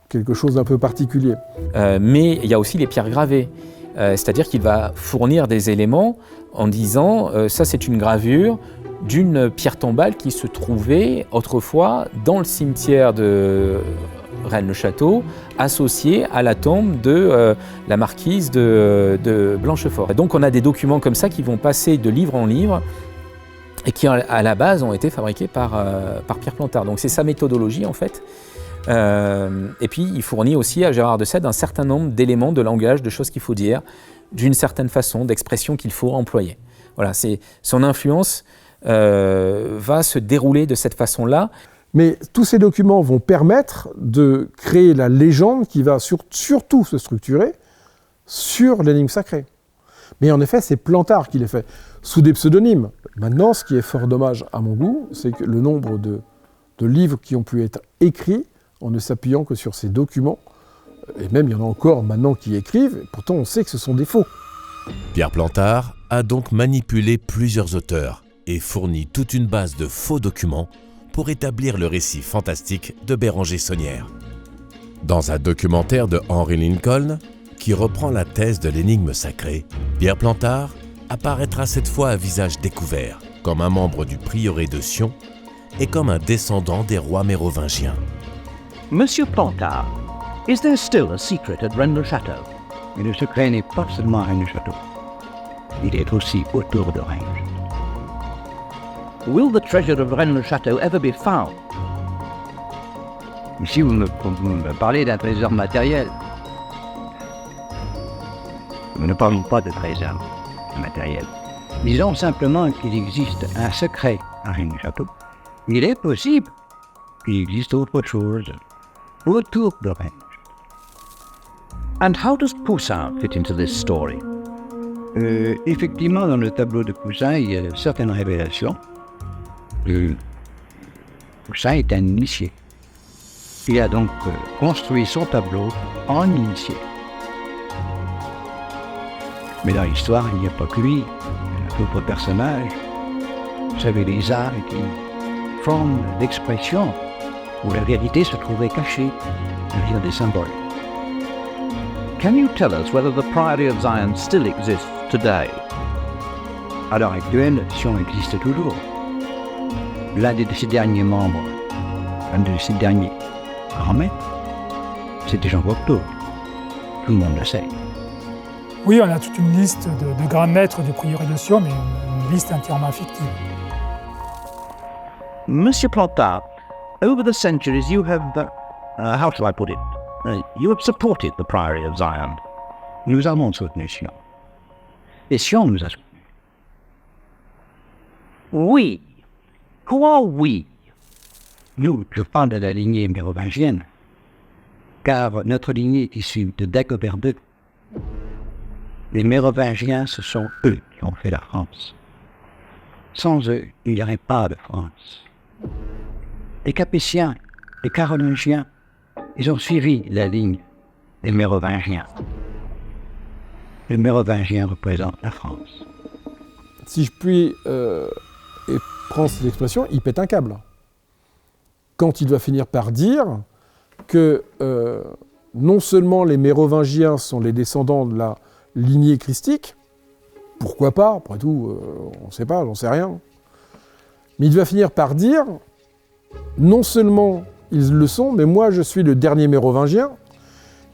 quelque chose d'un peu particulier. Mais il y a aussi les pierres gravées. C'est-à-dire qu'il va fournir des éléments en disant ça c'est une gravure d'une pierre tombale qui se trouvait autrefois dans le cimetière de Rennes-le-Château, associée à la tombe de la marquise de Blanchefort. Donc on a des documents comme ça qui vont passer de livre en livre et qui à la base ont été fabriqués par Pierre Plantard. Donc c'est sa méthodologie en fait. Et puis il fournit aussi à Gérard de Sède un certain nombre d'éléments de langage, de choses qu'il faut dire, d'une certaine façon, d'expressions qu'il faut employer. Voilà, son influence va se dérouler de cette façon-là. Mais tous ces documents vont permettre de créer la légende qui va surtout se structurer sur l'énigme sacrée. Mais en effet, c'est Plantard qui les fait, sous des pseudonymes. Maintenant, ce qui est fort dommage à mon goût, c'est que le nombre de livres qui ont pu être écrits en ne s'appuyant que sur ces documents, et même il y en a encore maintenant qui écrivent, et pourtant on sait que ce sont des faux. Pierre Plantard a donc manipulé plusieurs auteurs et fourni toute une base de faux documents pour établir le récit fantastique de Béranger Saunière. Dans un documentaire de Henry Lincoln, qui reprend la thèse de l'énigme sacrée, Pierre Plantard apparaîtra cette fois à visage découvert, comme un membre du prieuré de Sion et comme un descendant des rois mérovingiens. Monsieur Plantard, is there still a secret at Rennes-le-Château? Et le secret n'est pas seulement à Rennes-le-Château. Il est aussi autour de Rennes. Will the treasure of Rennes-le-Château ever be found? Si vous me parlez d'un trésor matériel, nous ne parlons pas de trésor matériel. Disons simplement qu'il existe un secret à Rennes-le-Château. Il est possible qu'il existe autre chose autour de Rennes. And how does Poussin fit into this story? Effectivement, dans le tableau de Poussin, il y a certaines révélations. Poussin est un initié. Il a donc construit son tableau en initié. Mais dans l'histoire, il n'y a pas que lui. Il y a d'autres personnages. Vous savez, les arts étaient une forme d'expression où la vérité se trouvait cachée derrière des symboles. Can you tell us whether the Priory of Zion still exists today? À l'heure actuelle, Sion existe toujours. L'un de ses derniers membres, un de ses derniers grands maîtres, c'était Jean Cocteau. Tout le monde le sait. Oui, on a toute une liste de grands maîtres du prieuré de Sion, mais une liste entièrement fictive. Monsieur Plantard, over the centuries you have, how shall I put it? You have supported the Priory of Zion. Nous avons soutenu Sion. Et Sion nous a soutenus. Oui. Quoi oui? Nous, je parle de la lignée mérovingienne, car notre lignée est issue de Dagobert II. Les Mérovingiens, ce sont eux qui ont fait la France. Sans eux, il n'y aurait pas de France. Les Capétiens, les Carolingiens, ils ont suivi la ligne des Mérovingiens. Les Mérovingiens représentent la France. Si je puis prendre cette expression, il pète un câble. Quand il va finir par dire que non seulement les Mérovingiens sont les descendants de la lignée christique, pourquoi pas, après tout, on ne sait pas, j'en sais rien. Mais il va finir par dire, non seulement ils le sont, mais moi je suis le dernier mérovingien,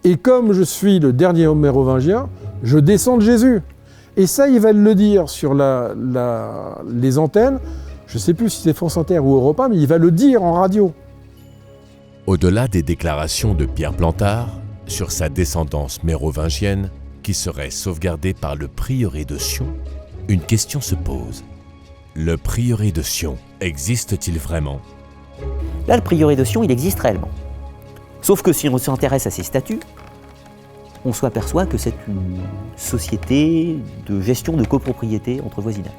et comme je suis le dernier mérovingien, je descends de Jésus. Et ça, il va le dire sur les antennes, je ne sais plus si c'est France Inter ou Europe 1, mais il va le dire en radio. Au-delà des déclarations de Pierre Plantard sur sa descendance mérovingienne, qui serait sauvegardée par le prieuré de Sion, une question se pose. Le prieuré de Sion existe-t-il vraiment? Là, le prieuré de Sion, il existe réellement. Sauf que si on s'intéresse à ses statuts, on s'aperçoit que c'est une société de gestion de copropriété entre voisinages.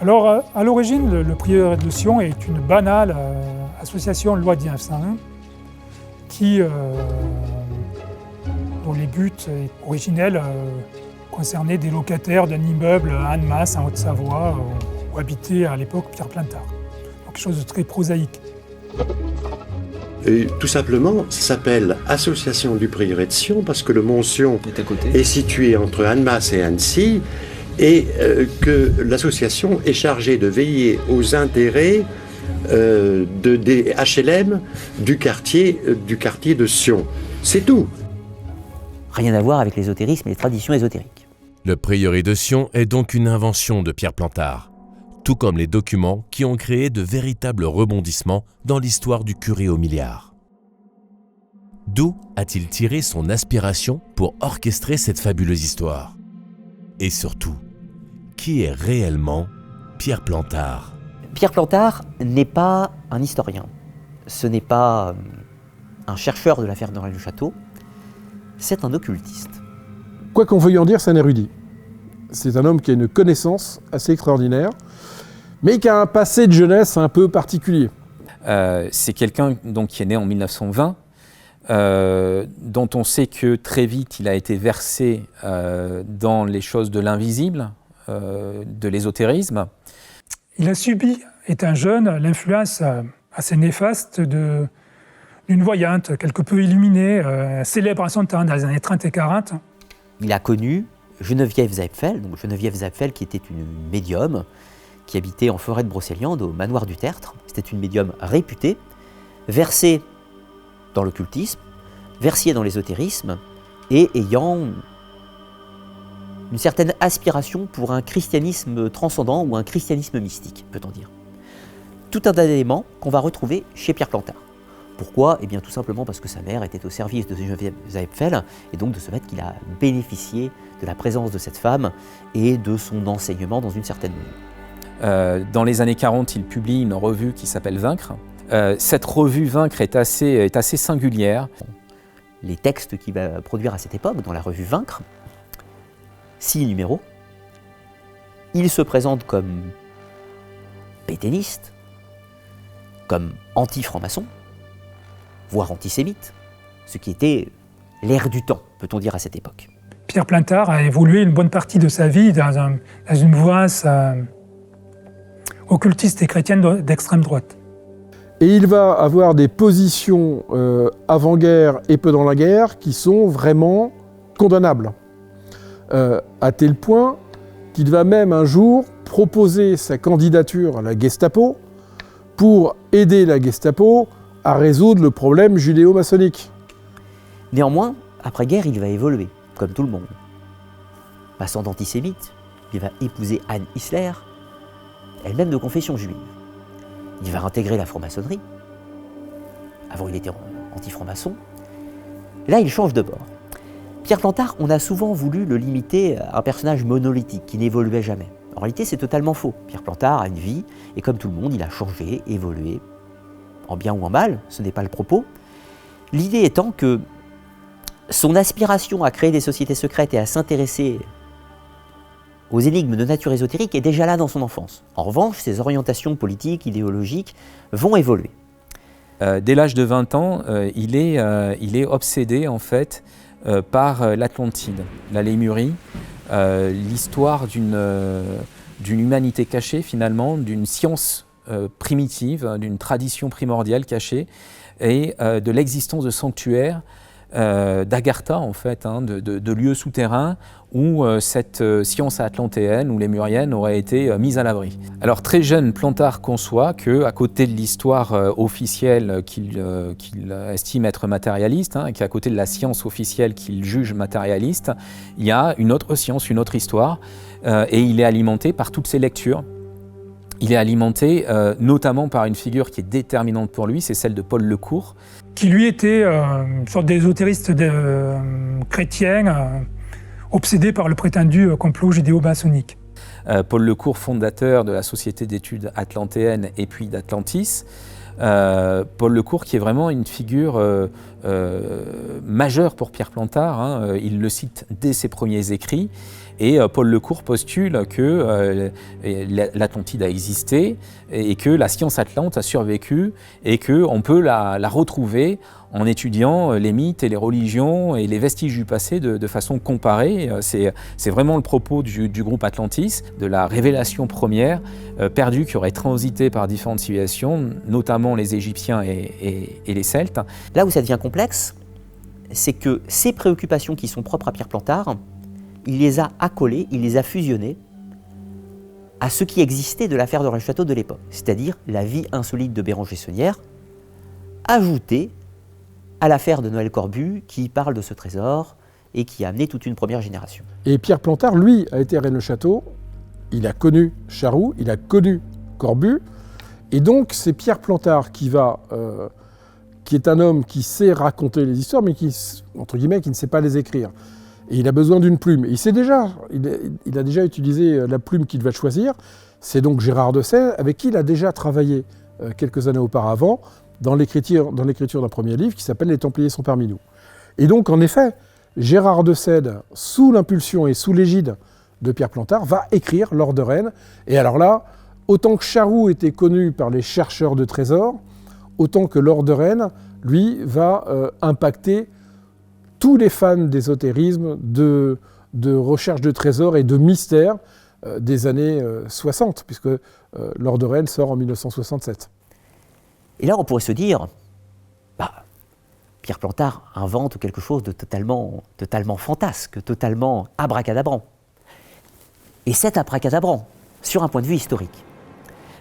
Alors, à l'origine, le prieuré de Sion est une banale association loi 1901 dont les buts originels concernait des locataires d'un immeuble à Annemasse, en Haute-Savoie, où habitait à l'époque Pierre Plantard. Donc quelque chose de très prosaïque. Et tout simplement, ça s'appelle Association du Prieuré de Sion parce que le Mont-Sion est situé entre Annemasse et Annecy et que l'association est chargée de veiller aux intérêts des HLM du quartier de Sion. C'est tout. Rien à voir avec l'ésotérisme et les traditions ésotériques. Le prieuré de Sion est donc une invention de Pierre Plantard, tout comme les documents qui ont créé de véritables rebondissements dans l'histoire du curé au milliard. D'où a-t-il tiré son aspiration pour orchestrer cette fabuleuse histoire? Et surtout, qui est réellement Pierre Plantard? Pierre Plantard n'est pas un historien, ce n'est pas un chercheur de l'affaire Noël du Château, c'est un occultiste. Quoi qu'on veuille en dire, c'est un érudit. C'est un homme qui a une connaissance assez extraordinaire, mais qui a un passé de jeunesse un peu particulier. C'est quelqu'un donc, qui est né en 1920, dont on sait que très vite il a été versé dans les choses de l'invisible, de l'ésotérisme. Il a subi, étant jeune, l'influence assez néfaste d'une voyante quelque peu illuminée, célèbre à son temps dans les années 30 et 40. Il a connu Geneviève Zaepfel, donc Geneviève Zaepfel qui était une médium qui habitait en forêt de Brocéliande au manoir du Tertre. C'était une médium réputée, versée dans l'occultisme, versée dans l'ésotérisme et ayant une certaine aspiration pour un christianisme transcendant ou un christianisme mystique, peut-on dire. Tout un tas d'éléments qu'on va retrouver chez Pierre Plantard. Pourquoi? Eh bien tout simplement parce que sa mère était au service de Geneviève Zaepfel et donc de ce fait qu'il a bénéficié de la présence de cette femme et de son enseignement dans une certaine mesure. Dans les années 40, il publie une revue qui s'appelle Vaincre. Cette revue Vaincre est assez singulière. Les textes qu'il va produire à cette époque, dans la revue Vaincre, 6 numéros, il se présente comme pétainiste, comme anti-franc-maçon, voire antisémite, ce qui était l'air du temps, peut-on dire à cette époque. Pierre Plantard a évolué une bonne partie de sa vie dans une mouvance occultiste et chrétienne d'extrême droite. Et il va avoir des positions avant-guerre et peu dans la guerre qui sont vraiment condamnables. À tel point qu'il va même un jour proposer sa candidature à la Gestapo pour aider la Gestapo à résoudre le problème judéo-maçonnique. Néanmoins, après-guerre, il va évoluer, comme tout le monde. Passant d'antisémite, il va épouser Anne Isler, elle-même de confession juive. Il va intégrer la franc-maçonnerie. Avant, il était anti-franc-maçon. Là, il change de bord. Pierre Plantard, on a souvent voulu le limiter à un personnage monolithique qui n'évoluait jamais. En réalité, c'est totalement faux. Pierre Plantard a une vie, et comme tout le monde, il a changé, évolué, en bien ou en mal, ce n'est pas le propos. L'idée étant que son aspiration à créer des sociétés secrètes et à s'intéresser aux énigmes de nature ésotérique est déjà là dans son enfance. En revanche, ses orientations politiques, idéologiques vont évoluer. Dès l'âge de 20 ans, il est obsédé en fait par l'Atlantide, la Lémurie, l'histoire d'une humanité cachée finalement, d'une science primitive, d'une tradition primordiale cachée et de l'existence de sanctuaires, d'Agartha en fait, de lieux souterrains où cette science atlantéenne ou lémurienne aurait été mise à l'abri. Alors très jeune, Plantard conçoit qu'à côté de l'histoire officielle qu'il estime être matérialiste, qu'à côté de la science officielle qu'il juge matérialiste, il y a une autre science, une autre histoire, et il est alimenté par toutes ces lectures. Il est alimenté notamment par une figure qui est déterminante pour lui, c'est celle de Paul Lecourt. Qui lui était une sorte d'ésotériste chrétien, obsédé par le prétendu complot judéo-maçonnique. Paul Lecourt, fondateur de la Société d'études atlantéennes et puis d'Atlantis. Paul Lecourt qui est vraiment une figure majeure pour Pierre Plantard, il le cite dès ses premiers écrits, Et Paul Lecourt postule que l'Atlantide a existé et que la science atlante a survécu et qu'on peut la retrouver en étudiant les mythes et les religions et les vestiges du passé de façon comparée. C'est vraiment le propos du groupe Atlantis, de la révélation première perdue qui aurait transité par différentes civilisations, notamment les Égyptiens et les Celtes. Là où ça devient complexe, c'est que ces préoccupations qui sont propres à Pierre Plantard, il les a accolées, il les a fusionnées à ce qui existait de l'affaire de Rennes-le-Château de l'époque, c'est-à-dire la vie insolite de Béranger Saunière, ajoutée à l'affaire de Noël Corbu qui parle de ce trésor et qui a amené toute une première génération. Et Pierre Plantard, lui, a été à Rennes-le-Château, il a connu Charroux, il a connu Corbu, et donc c'est Pierre Plantard qui est un homme qui sait raconter les histoires, mais qui, entre guillemets, qui ne sait pas les écrire. Et il a besoin d'une plume. Et il a déjà utilisé la plume qu'il va choisir. C'est donc Gérard de Sède, avec qui il a déjà travaillé quelques années auparavant, dans l'écriture d'un premier livre qui s'appelle « Les Templiers sont parmi nous ». Et donc, en effet, Gérard de Sède, sous l'impulsion et sous l'égide de Pierre Plantard, va écrire L'Or de Rennes. Et alors là, autant que Charroux était connu par les chercheurs de trésors, autant que L'Or de Rennes, lui, va impacter tous les fans d'ésotérisme, de recherche de trésors et de mystères des années 60, puisque L'Or de Rennes sort en 1967. Et là, on pourrait se dire, Pierre Plantard invente quelque chose de totalement fantasque, totalement abracadabrant. Et c'est abracadabrant, sur un point de vue historique.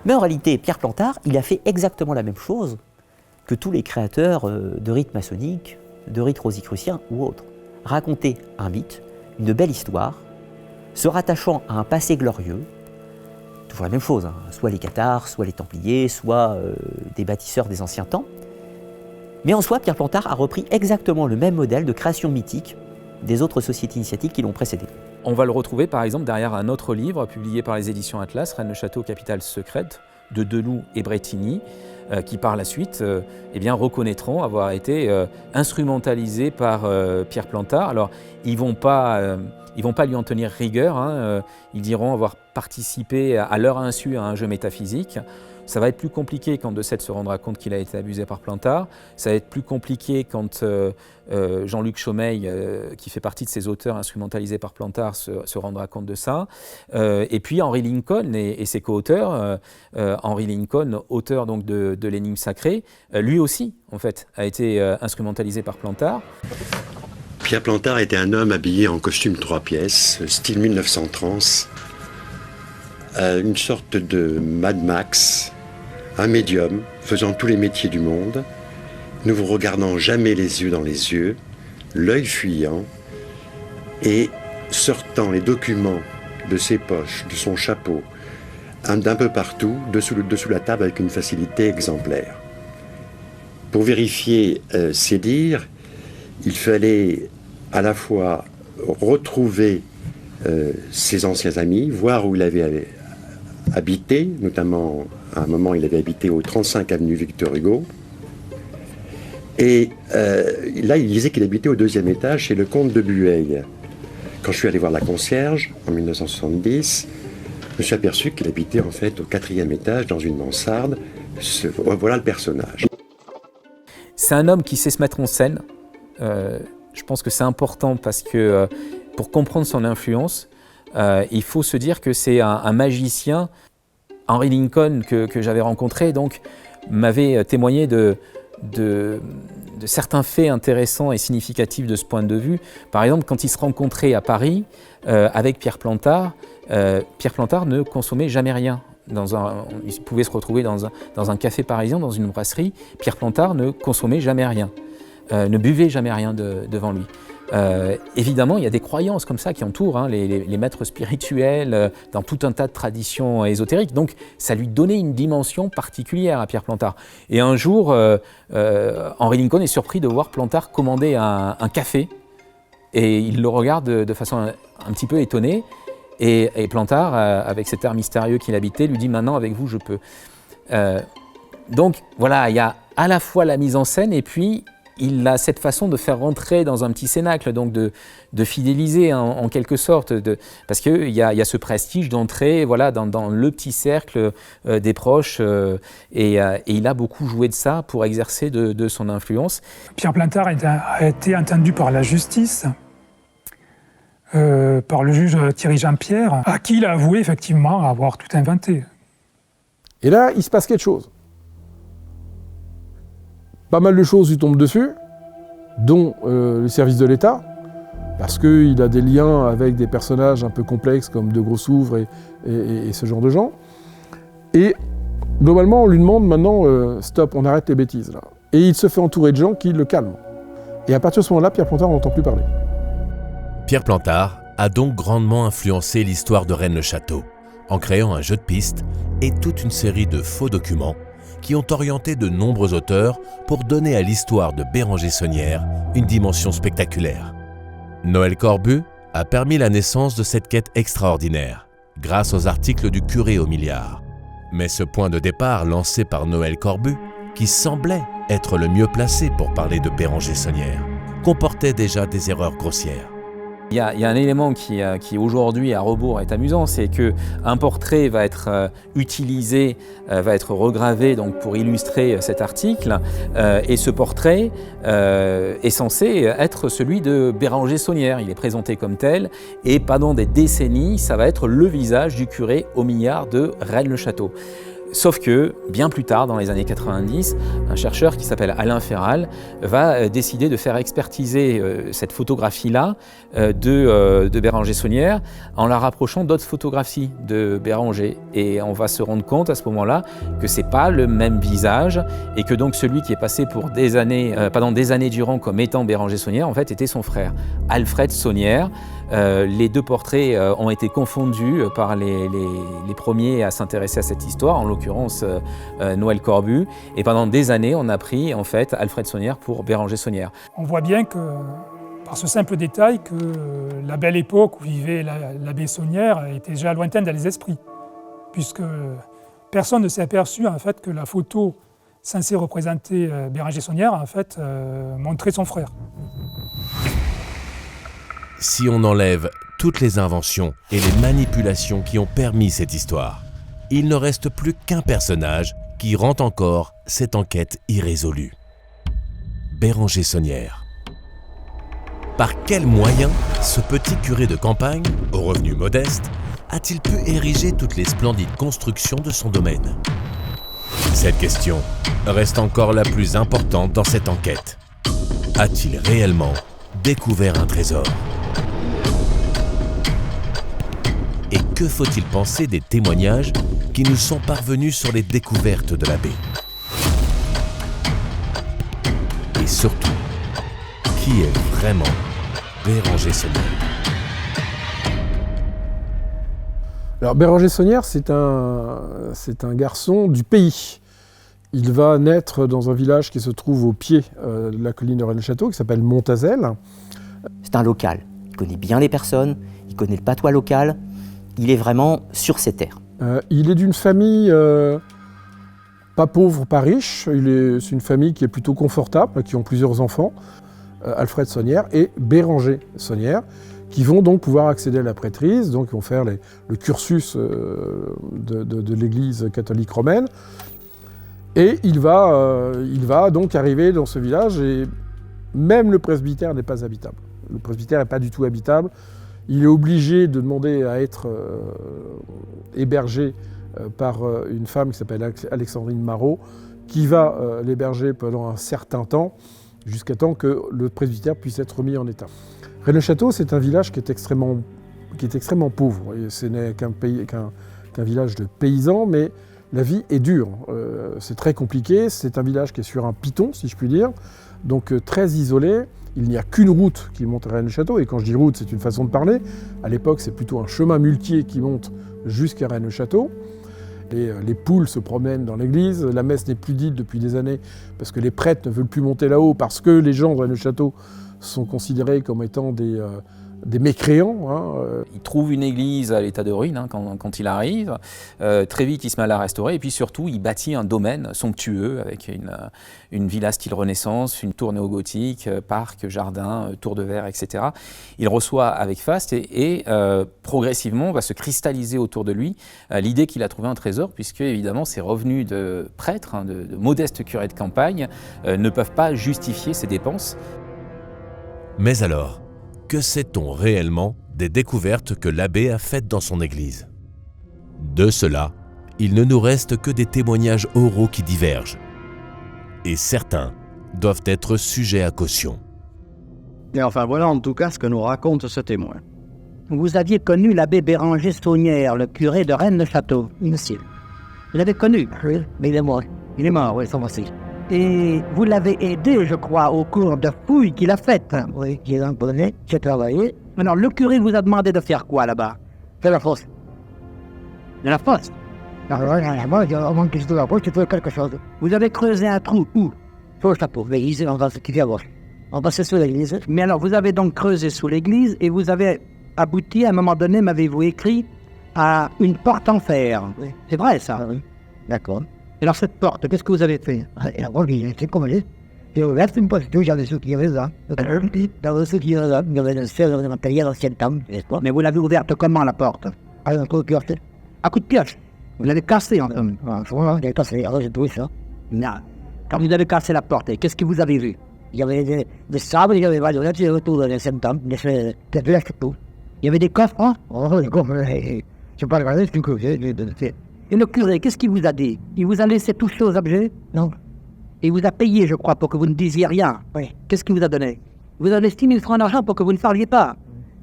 Mais en réalité, Pierre Plantard, il a fait exactement la même chose que tous les créateurs de rites maçonniques, de rites rosicruciens ou autres. Raconter un mythe, une belle histoire, se rattachant à un passé glorieux, toujours la même chose, hein, soit les cathares, soit les templiers, soit des bâtisseurs des anciens temps. Mais en soi, Pierre Plantard a repris exactement le même modèle de création mythique des autres sociétés initiatiques qui l'ont précédé. On va le retrouver par exemple derrière un autre livre publié par les éditions Atlas, Rennes-le-Château, capitale secrète, de Deloup et Bretigny, qui par la suite reconnaîtront avoir été instrumentalisés par Pierre Plantard. Alors, ils vont pas lui en tenir rigueur, hein, ils diront avoir participé à leur insu à un jeu métaphysique. Ça va être plus compliqué quand De Sède se rendra compte qu'il a été abusé par Plantard. Ça va être plus compliqué quand Jean-Luc Chaumeil, qui fait partie de ces auteurs instrumentalisés par Plantard, se rendra compte de ça. Et puis Henry Lincoln et ses co-auteurs, Henry Lincoln, auteur donc de l'énigme sacrée, lui aussi, en fait, a été instrumentalisé par Plantard. Pierre Plantard était un homme habillé en costume 3 pièces, style 1930, une sorte de Mad Max, un médium faisant tous les métiers du monde, ne vous regardant jamais les yeux dans les yeux, l'œil fuyant et sortant les documents de ses poches, de son chapeau, d'un peu partout, dessous la table avec une facilité exemplaire. Pour vérifier ses dires, il fallait à la fois retrouver ses anciens amis, voir où il avait habité, notamment à un moment il avait habité au 35 avenue Victor Hugo, et là il disait qu'il habitait au 2e étage chez le comte de Bueil. Quand je suis allé voir la concierge en 1970, je me suis aperçu qu'il habitait en fait au 4e étage dans une mansarde. Voilà le personnage. C'est un homme qui sait se mettre en scène. Je pense que c'est important parce que pour comprendre son influence, il faut se dire que c'est un magicien. Henry Lincoln que j'avais rencontré donc m'avait témoigné de certains faits intéressants et significatifs de ce point de vue. Par exemple, quand ils se rencontraient à Paris avec Pierre Plantard ne consommait jamais rien. Il pouvait se retrouver dans un café parisien, dans une brasserie. Pierre Plantard ne consommait jamais rien, ne buvait jamais rien devant lui. Évidemment, il y a des croyances comme ça qui entourent les maîtres spirituels dans tout un tas de traditions ésotériques. Donc, ça lui donnait une dimension particulière à Pierre Plantard. Et un jour, Henry Lincoln est surpris de voir Plantard commander un café. Et il le regarde de façon un petit peu étonnée. Et Plantard, avec cet air mystérieux qu'il habitait, lui dit « Maintenant, avec vous, je peux ». Donc, voilà, il y a à la fois la mise en scène et puis il a cette façon de faire rentrer dans un petit cénacle, donc de fidéliser en quelque sorte, parce qu'il y a ce prestige d'entrer voilà, dans le petit cercle des proches, et il a beaucoup joué de ça pour exercer de son influence. Pierre Plantard a été entendu par la justice, par le juge Thierry Jean-Pierre, à qui il a avoué effectivement avoir tout inventé. Et là, il se passe quelque chose. Pas mal de choses lui tombent dessus, dont les services de l'État, parce qu'il a des liens avec des personnages un peu complexes comme De Grossouvre et ce genre de gens. Et globalement, on lui demande maintenant, stop, on arrête les bêtises là. Et il se fait entourer de gens qui le calment. Et à partir de ce moment-là, Pierre Plantard, on n'entend plus parler. Pierre Plantard a donc grandement influencé l'histoire de Rennes-le-Château, en créant un jeu de pistes et toute une série de faux documents qui ont orienté de nombreux auteurs pour donner à l'histoire de Béranger-Saunière une dimension spectaculaire. Noël Corbu a permis la naissance de cette quête extraordinaire, grâce aux articles du curé au milliard. Mais ce point de départ lancé par Noël Corbu, qui semblait être le mieux placé pour parler de Béranger-Saunière, comportait déjà des erreurs grossières. Il y a un élément qui aujourd'hui à rebours est amusant, c'est qu'un portrait va être utilisé, va être regravé donc, pour illustrer cet article, et ce portrait est censé être celui de Béranger-Saunière. Il est présenté comme tel, et pendant des décennies, ça va être le visage du curé au milliard de Rennes-le-Château. Sauf que, bien plus tard, dans les années 90, un chercheur qui s'appelle Alain Ferral va décider de faire expertiser cette photographie-là de Béranger-Saunière en la rapprochant d'autres photographies de Béranger. Et on va se rendre compte à ce moment-là que ce n'est pas le même visage et que donc celui qui est passé pour des années durant comme étant Béranger-Saunière, en fait, était son frère, Alfred Saunière. Les deux portraits ont été confondus par les premiers à s'intéresser à cette histoire, en l'occurrence Noël Corbu. Et pendant des années, on a pris en fait Alfred Saunière pour Béranger-Saunière. On voit bien que, par ce simple détail, que la belle époque où vivait l'abbé Saunière était déjà lointaine dans les esprits, puisque personne ne s'est aperçu en fait que la photo censée représenter Béranger-Saunière en fait montrait son frère. Si on enlève toutes les inventions et les manipulations qui ont permis cette histoire, il ne reste plus qu'un personnage qui rend encore cette enquête irrésolue. Béranger-Saunière. Par quels moyens ce petit curé de campagne, aux revenus modestes, a-t-il pu ériger toutes les splendides constructions de son domaine? Cette question reste encore la plus importante dans cette enquête. A-t-il réellement découvert un trésor? Et que faut-il penser des témoignages qui nous sont parvenus sur les découvertes de l'abbé? Et surtout, qui est vraiment Béranger-Saunière? Alors Béranger-Saunière, c'est un garçon du pays. Il va naître dans un village qui se trouve au pied de la colline de Rennes-le-Château, qui s'appelle Montazel. C'est un local. Il connaît bien les personnes, il connaît le patois local. Il est vraiment sur ses terres. Il est d'une famille pas pauvre, pas riche. C'est une famille qui est plutôt confortable, qui ont plusieurs enfants, Alfred Saunière et Béranger-Saunière, qui vont donc pouvoir accéder à la prêtrise, donc ils vont faire le cursus de l'Église catholique romaine. Et il va donc arriver dans ce village et même le presbytère n'est pas habitable. Le presbytère n'est pas du tout habitable. Il est obligé de demander à être hébergé par une femme qui s'appelle Alexandrine Marot, qui va l'héberger pendant un certain temps, jusqu'à temps que le presbytère puisse être remis en état. Rennes-le-Château, c'est un village qui est extrêmement pauvre. Et ce n'est qu'un village de paysans, mais la vie est dure. C'est très compliqué. C'est un village qui est sur un piton, si je puis dire, donc très isolé. Il n'y a qu'une route qui monte à Rennes-le-Château, et quand je dis route, c'est une façon de parler. À l'époque, c'est plutôt un chemin muletier qui monte jusqu'à Rennes-le-Château. Les poules se promènent dans l'église, la messe n'est plus dite depuis des années, parce que les prêtres ne veulent plus monter là-haut, parce que les gens de Rennes-le-Château sont considérés comme étant des mécréants. Hein. Il trouve une église à l'état de ruine hein, quand il arrive. Très vite, il se met à la restaurer. Et puis surtout, il bâtit un domaine somptueux avec une villa style Renaissance, une tour néo-gothique, parc, jardin, tour de verre, etc. Il reçoit avec faste et progressivement va se cristalliser autour de lui l'idée qu'il a trouvé un trésor, puisque évidemment, ses revenus de prêtre, hein, de modeste curé de campagne, ne peuvent pas justifier ses dépenses. Mais alors, que sait-on réellement des découvertes que l'abbé a faites dans son église? De cela, il ne nous reste que des témoignages oraux qui divergent. Et certains doivent être sujets à caution. Et enfin voilà en tout cas ce que nous raconte ce témoin. Vous aviez connu l'abbé Béranger Saunière, le curé de Rennes-le-Château. Monsieur. Vous l'avez connu? Oui, mais il est mort. Il est mort, oui, ça aussi. Et vous l'avez aidé, je crois, au cours de fouilles qu'il a faites. Oui, j'ai empoigné, j'ai travaillé. Alors, le curé vous a demandé de faire quoi là-bas? C'est la fosse. De la fosse? Alors, moi, avant que je trouve la fosse, j'ai trouvé quelque chose. Vous avez creusé un trou où? Sur le chapeau, l'église, on va se quitter à gauche. On va passer sous l'église. Mais alors, vous avez donc creusé sous l'église et vous avez abouti, à un moment donné, m'avez-vous écrit, à une porte en fer. Oui. C'est vrai, ça? Oui, d'accord. Alors cette porte, qu'est-ce que vous avez fait? Et alors, j'ai commencé. J'ai ouvert une porte, j'avais ceux qui avaient là. Dans ceux qui avaient là, il y avait une serre de matériel ancien temps, n'est-ce pas? Mais vous l'avez ouverte comment, la porte? À un coup de pioche. À coup de pioche? Vous l'avez cassée, en fait? Souvent, j'ai cassé, alors j'ai trouvé ça. Non. Quand vous avez cassé la porte, qu'est-ce que vous avez vu? Il y avait des sables, il y avait des valeurs, il y avait tout dans l'ancien temps, tout. Il y avait des coffres, hein? Oh, des coffres, je ne pas regarder, c'est une chose, Et le curé, qu'est-ce qu'il vous a dit? Il vous a laissé toucher aux objets? Non. Et il vous a payé, je crois, pour que vous ne disiez rien? Oui. Qu'est-ce qu'il vous a donné? Il vous a donné 6 000 francs d'argent pour que vous ne parliez pas.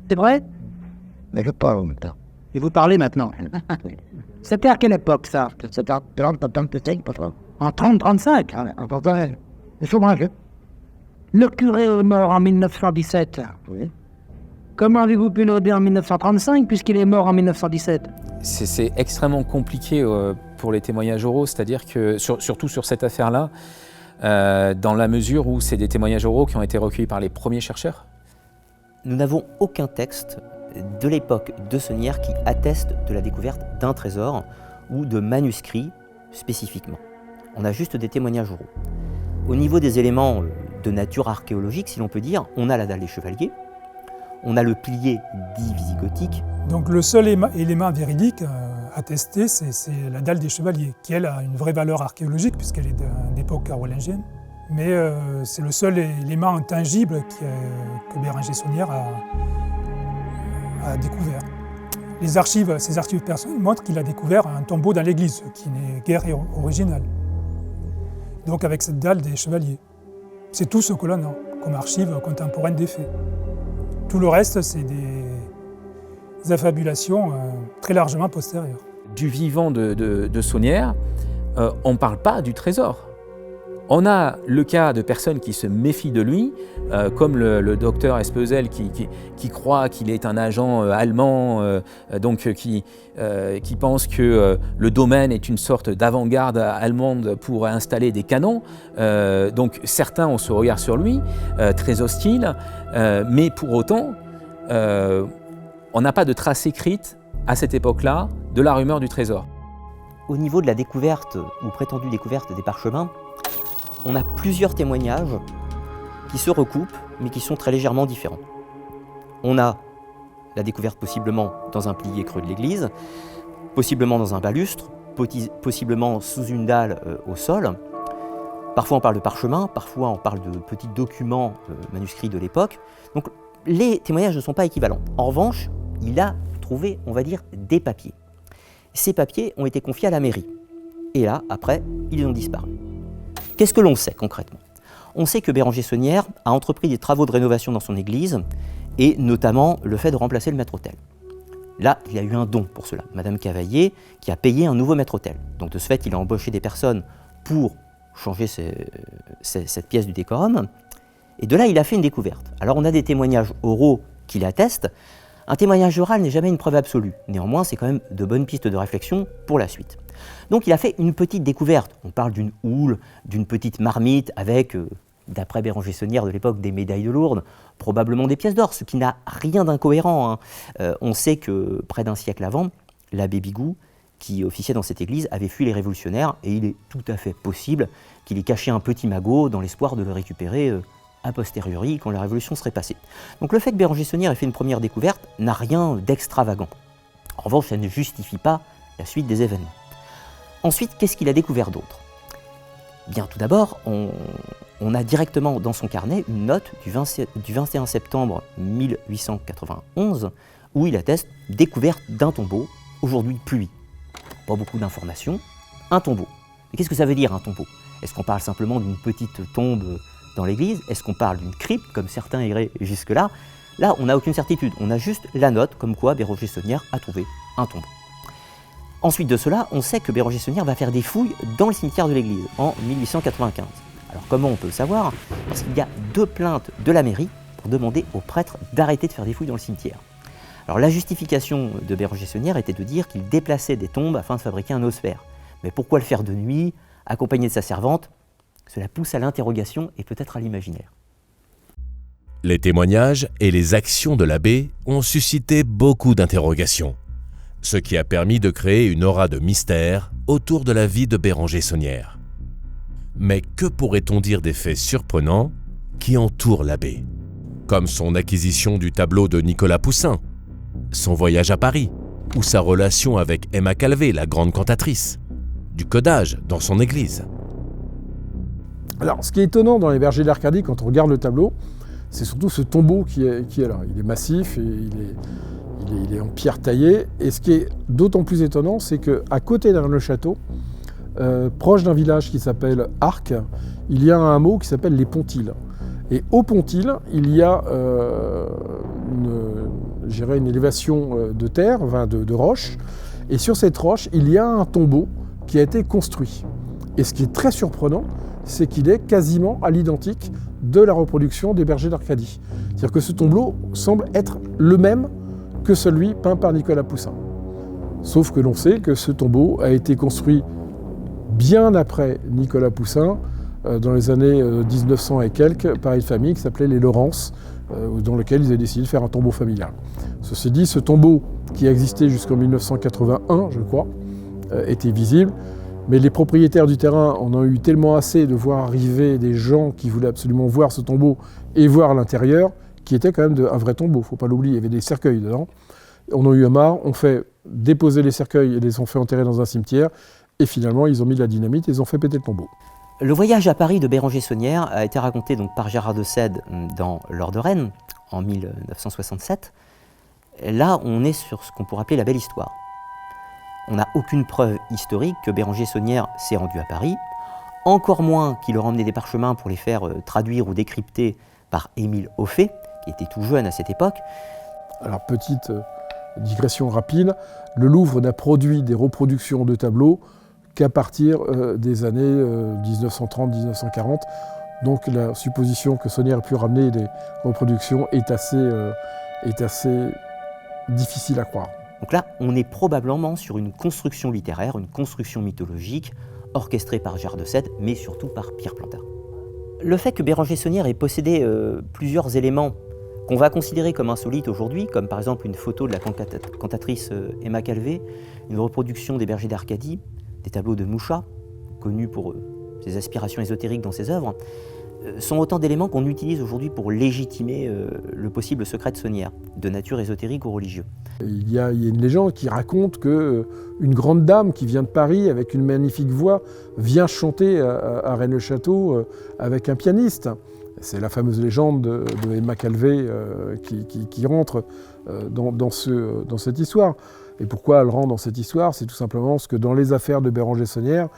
C'est vrai? Mais je parle maintenant. Et vous parlez maintenant? C'était à quelle époque, ça? C'était en 30-35, pas trop. En 30-35? En 35, le chômage. Le curé est mort en 1917. Oui. Comment avez-vous pu l'aider en 1935 puisqu'il est mort en 1917? C'est extrêmement compliqué pour les témoignages oraux, c'est-à-dire que, surtout sur cette affaire-là, dans la mesure où c'est des témoignages oraux qui ont été recueillis par les premiers chercheurs. Nous n'avons aucun texte de l'époque de Saunière qui atteste de la découverte d'un trésor ou de manuscrits spécifiquement. On a juste des témoignages oraux. Au niveau des éléments de nature archéologique, si l'on peut dire, on a la dalle des chevaliers, on a le pilier dit visigothique. Donc le seul élément véridique attesté, c'est la dalle des chevaliers, qui elle a une vraie valeur archéologique puisqu'elle est d'époque carolingienne. Mais c'est le seul élément intangible que Béranger Saunière a découvert. Ses archives personnelles montrent qu'il a découvert un tombeau dans l'église, qui n'est guère original. Donc avec cette dalle des chevaliers. C'est tout ce que l'on a comme archives contemporaines des faits. Tout le reste, c'est des affabulations très largement postérieures. Du vivant de Saunière, on ne parle pas du trésor. On a le cas de personnes qui se méfient de lui, comme le docteur Espezel qui croit qu'il est un agent allemand, qui pense que le domaine est une sorte d'avant-garde allemande pour installer des canons. Donc certains ont ce regard sur lui, très hostile, mais pour autant, on n'a pas de trace écrite à cette époque-là de la rumeur du trésor. Au niveau de la découverte ou prétendue découverte des parchemins, on a plusieurs témoignages qui se recoupent, mais qui sont très légèrement différents. On a la découverte possiblement dans un pilier creux de l'église, possiblement dans un balustre, possiblement sous une dalle au sol. Parfois on parle de parchemins, parfois on parle de petits documents manuscrits de l'époque. Donc les témoignages ne sont pas équivalents. En revanche, il a trouvé, on va dire, des papiers. Ces papiers ont été confiés à la mairie. Et là, après, ils ont disparu. Qu'est-ce que l'on sait concrètement? On sait que Béranger Saunière a entrepris des travaux de rénovation dans son église, et notamment le fait de remplacer le maître-autel. Là, il y a eu un don pour cela. Madame Cavaillé qui a payé un nouveau maître-autel. Donc de ce fait, il a embauché des personnes pour changer cette pièce du décorum. Et de là, il a fait une découverte. Alors on a des témoignages oraux qui l'attestent. Un témoignage oral n'est jamais une preuve absolue. Néanmoins, c'est quand même de bonnes pistes de réflexion pour la suite. Donc il a fait une petite découverte. On parle d'une houle, d'une petite marmite avec d'après Béranger Saunière de l'époque, des médailles de Lourdes, probablement des pièces d'or, ce qui n'a rien d'incohérent. On sait que près d'un siècle avant, l'abbé Bigoud, qui officiait dans cette église, avait fui les révolutionnaires, et il est tout à fait possible qu'il ait caché un petit magot dans l'espoir de le récupérer a posteriori, quand la révolution serait passée. Donc le fait que Béranger Saunière ait fait une première découverte n'a rien d'extravagant. En revanche, ça ne justifie pas la suite des événements. Ensuite, qu'est-ce qu'il a découvert d'autre? Bien, tout d'abord, on a directement dans son carnet une note du 21 septembre 1891 où il atteste découverte d'un tombeau, aujourd'hui plus lui. Pas beaucoup d'informations, un tombeau. Mais qu'est-ce que ça veut dire, un tombeau? Est-ce qu'on parle simplement d'une petite tombe dans l'église? Est-ce qu'on parle d'une crypte, comme certains iraient jusque-là? Là, on n'a aucune certitude. On a juste la note, comme quoi Béranger Saunière a trouvé un tombeau. Ensuite de cela, on sait que Béranger Saunière va faire des fouilles dans le cimetière de l'église, en 1895. Alors comment on peut le savoir? Parce qu'il y a 2 plaintes de la mairie pour demander aux prêtres d'arrêter de faire des fouilles dans le cimetière. Alors la justification de Béranger Saunière était de dire qu'il déplaçait des tombes afin de fabriquer un ossuaire. Mais pourquoi le faire de nuit, accompagné de sa servante? Cela pousse à l'interrogation et peut-être à l'imaginaire. Les témoignages et les actions de l'abbé ont suscité beaucoup d'interrogations, ce qui a permis de créer une aura de mystère autour de la vie de Béranger Saunière. Mais que pourrait-on dire des faits surprenants qui entourent l'abbé, comme son acquisition du tableau de Nicolas Poussin, son voyage à Paris, ou sa relation avec Emma Calvé, la grande cantatrice, du codage dans son église? Alors, ce qui est étonnant dans les bergers d'Arcadie, quand on regarde le tableau, c'est surtout ce tombeau qui est là. Il est massif et il est en pierre taillée. Et ce qui est d'autant plus étonnant, c'est qu'à côté d'un château, proche d'un village qui s'appelle Arques, il y a un hameau qui s'appelle les Pontilles. Et au Pontilles, il y a une élévation de terre, de roche. Et sur cette roche, il y a un tombeau qui a été construit. Et ce qui est très surprenant, c'est qu'il est quasiment à l'identique de la reproduction des bergers d'Arcadie. C'est-à-dire que ce tombeau semble être le même que celui peint par Nicolas Poussin. Sauf que l'on sait que ce tombeau a été construit bien après Nicolas Poussin, dans les années 1900 et quelques, par une famille qui s'appelait les Laurence, dans lequel ils avaient décidé de faire un tombeau familial. Ceci dit, ce tombeau, qui a existé jusqu'en 1981, je crois, était visible, mais les propriétaires du terrain en ont eu tellement assez de voir arriver des gens qui voulaient absolument voir ce tombeau et voir l'intérieur, qui était quand même un vrai tombeau, il ne faut pas l'oublier, il y avait des cercueils dedans. On a eu marre, on fait déposer les cercueils et les ont fait enterrer dans un cimetière, et finalement ils ont mis de la dynamite et ils ont fait péter le tombeau. Le voyage à Paris de Béranger Saunière a été raconté donc par Gérard de Sède dans L'Or de Rennes, en 1967. Là, on est sur ce qu'on pourrait appeler la belle histoire. On n'a aucune preuve historique que Béranger Saunière s'est rendu à Paris, encore moins qu'il aurait emmené des parchemins pour les faire traduire ou décrypter par Émile Hoffet, qui était tout jeune à cette époque. Alors, petite digression rapide, le Louvre n'a produit des reproductions de tableaux qu'à partir des années 1930-1940. Donc la supposition que Saunière ait pu ramener des reproductions est assez difficile à croire. Donc là, on est probablement sur une construction littéraire, une construction mythologique, orchestrée par Gérard de Sède, mais surtout par Pierre Plantard. Le fait que Béranger Saunière ait possédé plusieurs éléments qu'on va considérer comme insolites aujourd'hui, comme par exemple une photo de la cantatrice Emma Calvé, une reproduction des bergers d'Arcadie, des tableaux de Mouchat, connu pour ses aspirations ésotériques dans ses œuvres, sont autant d'éléments qu'on utilise aujourd'hui pour légitimer le possible secret de Saunière, de nature ésotérique ou religieux. Il y a une légende qui raconte qu'une grande dame qui vient de Paris avec une magnifique voix vient chanter à Rennes-le-Château avec un pianiste. C'est la fameuse légende de Emma Calvé qui rentre dans cette histoire. Et pourquoi elle rentre dans cette histoire? C'est tout simplement parce que dans les affaires de Béranger Saunière,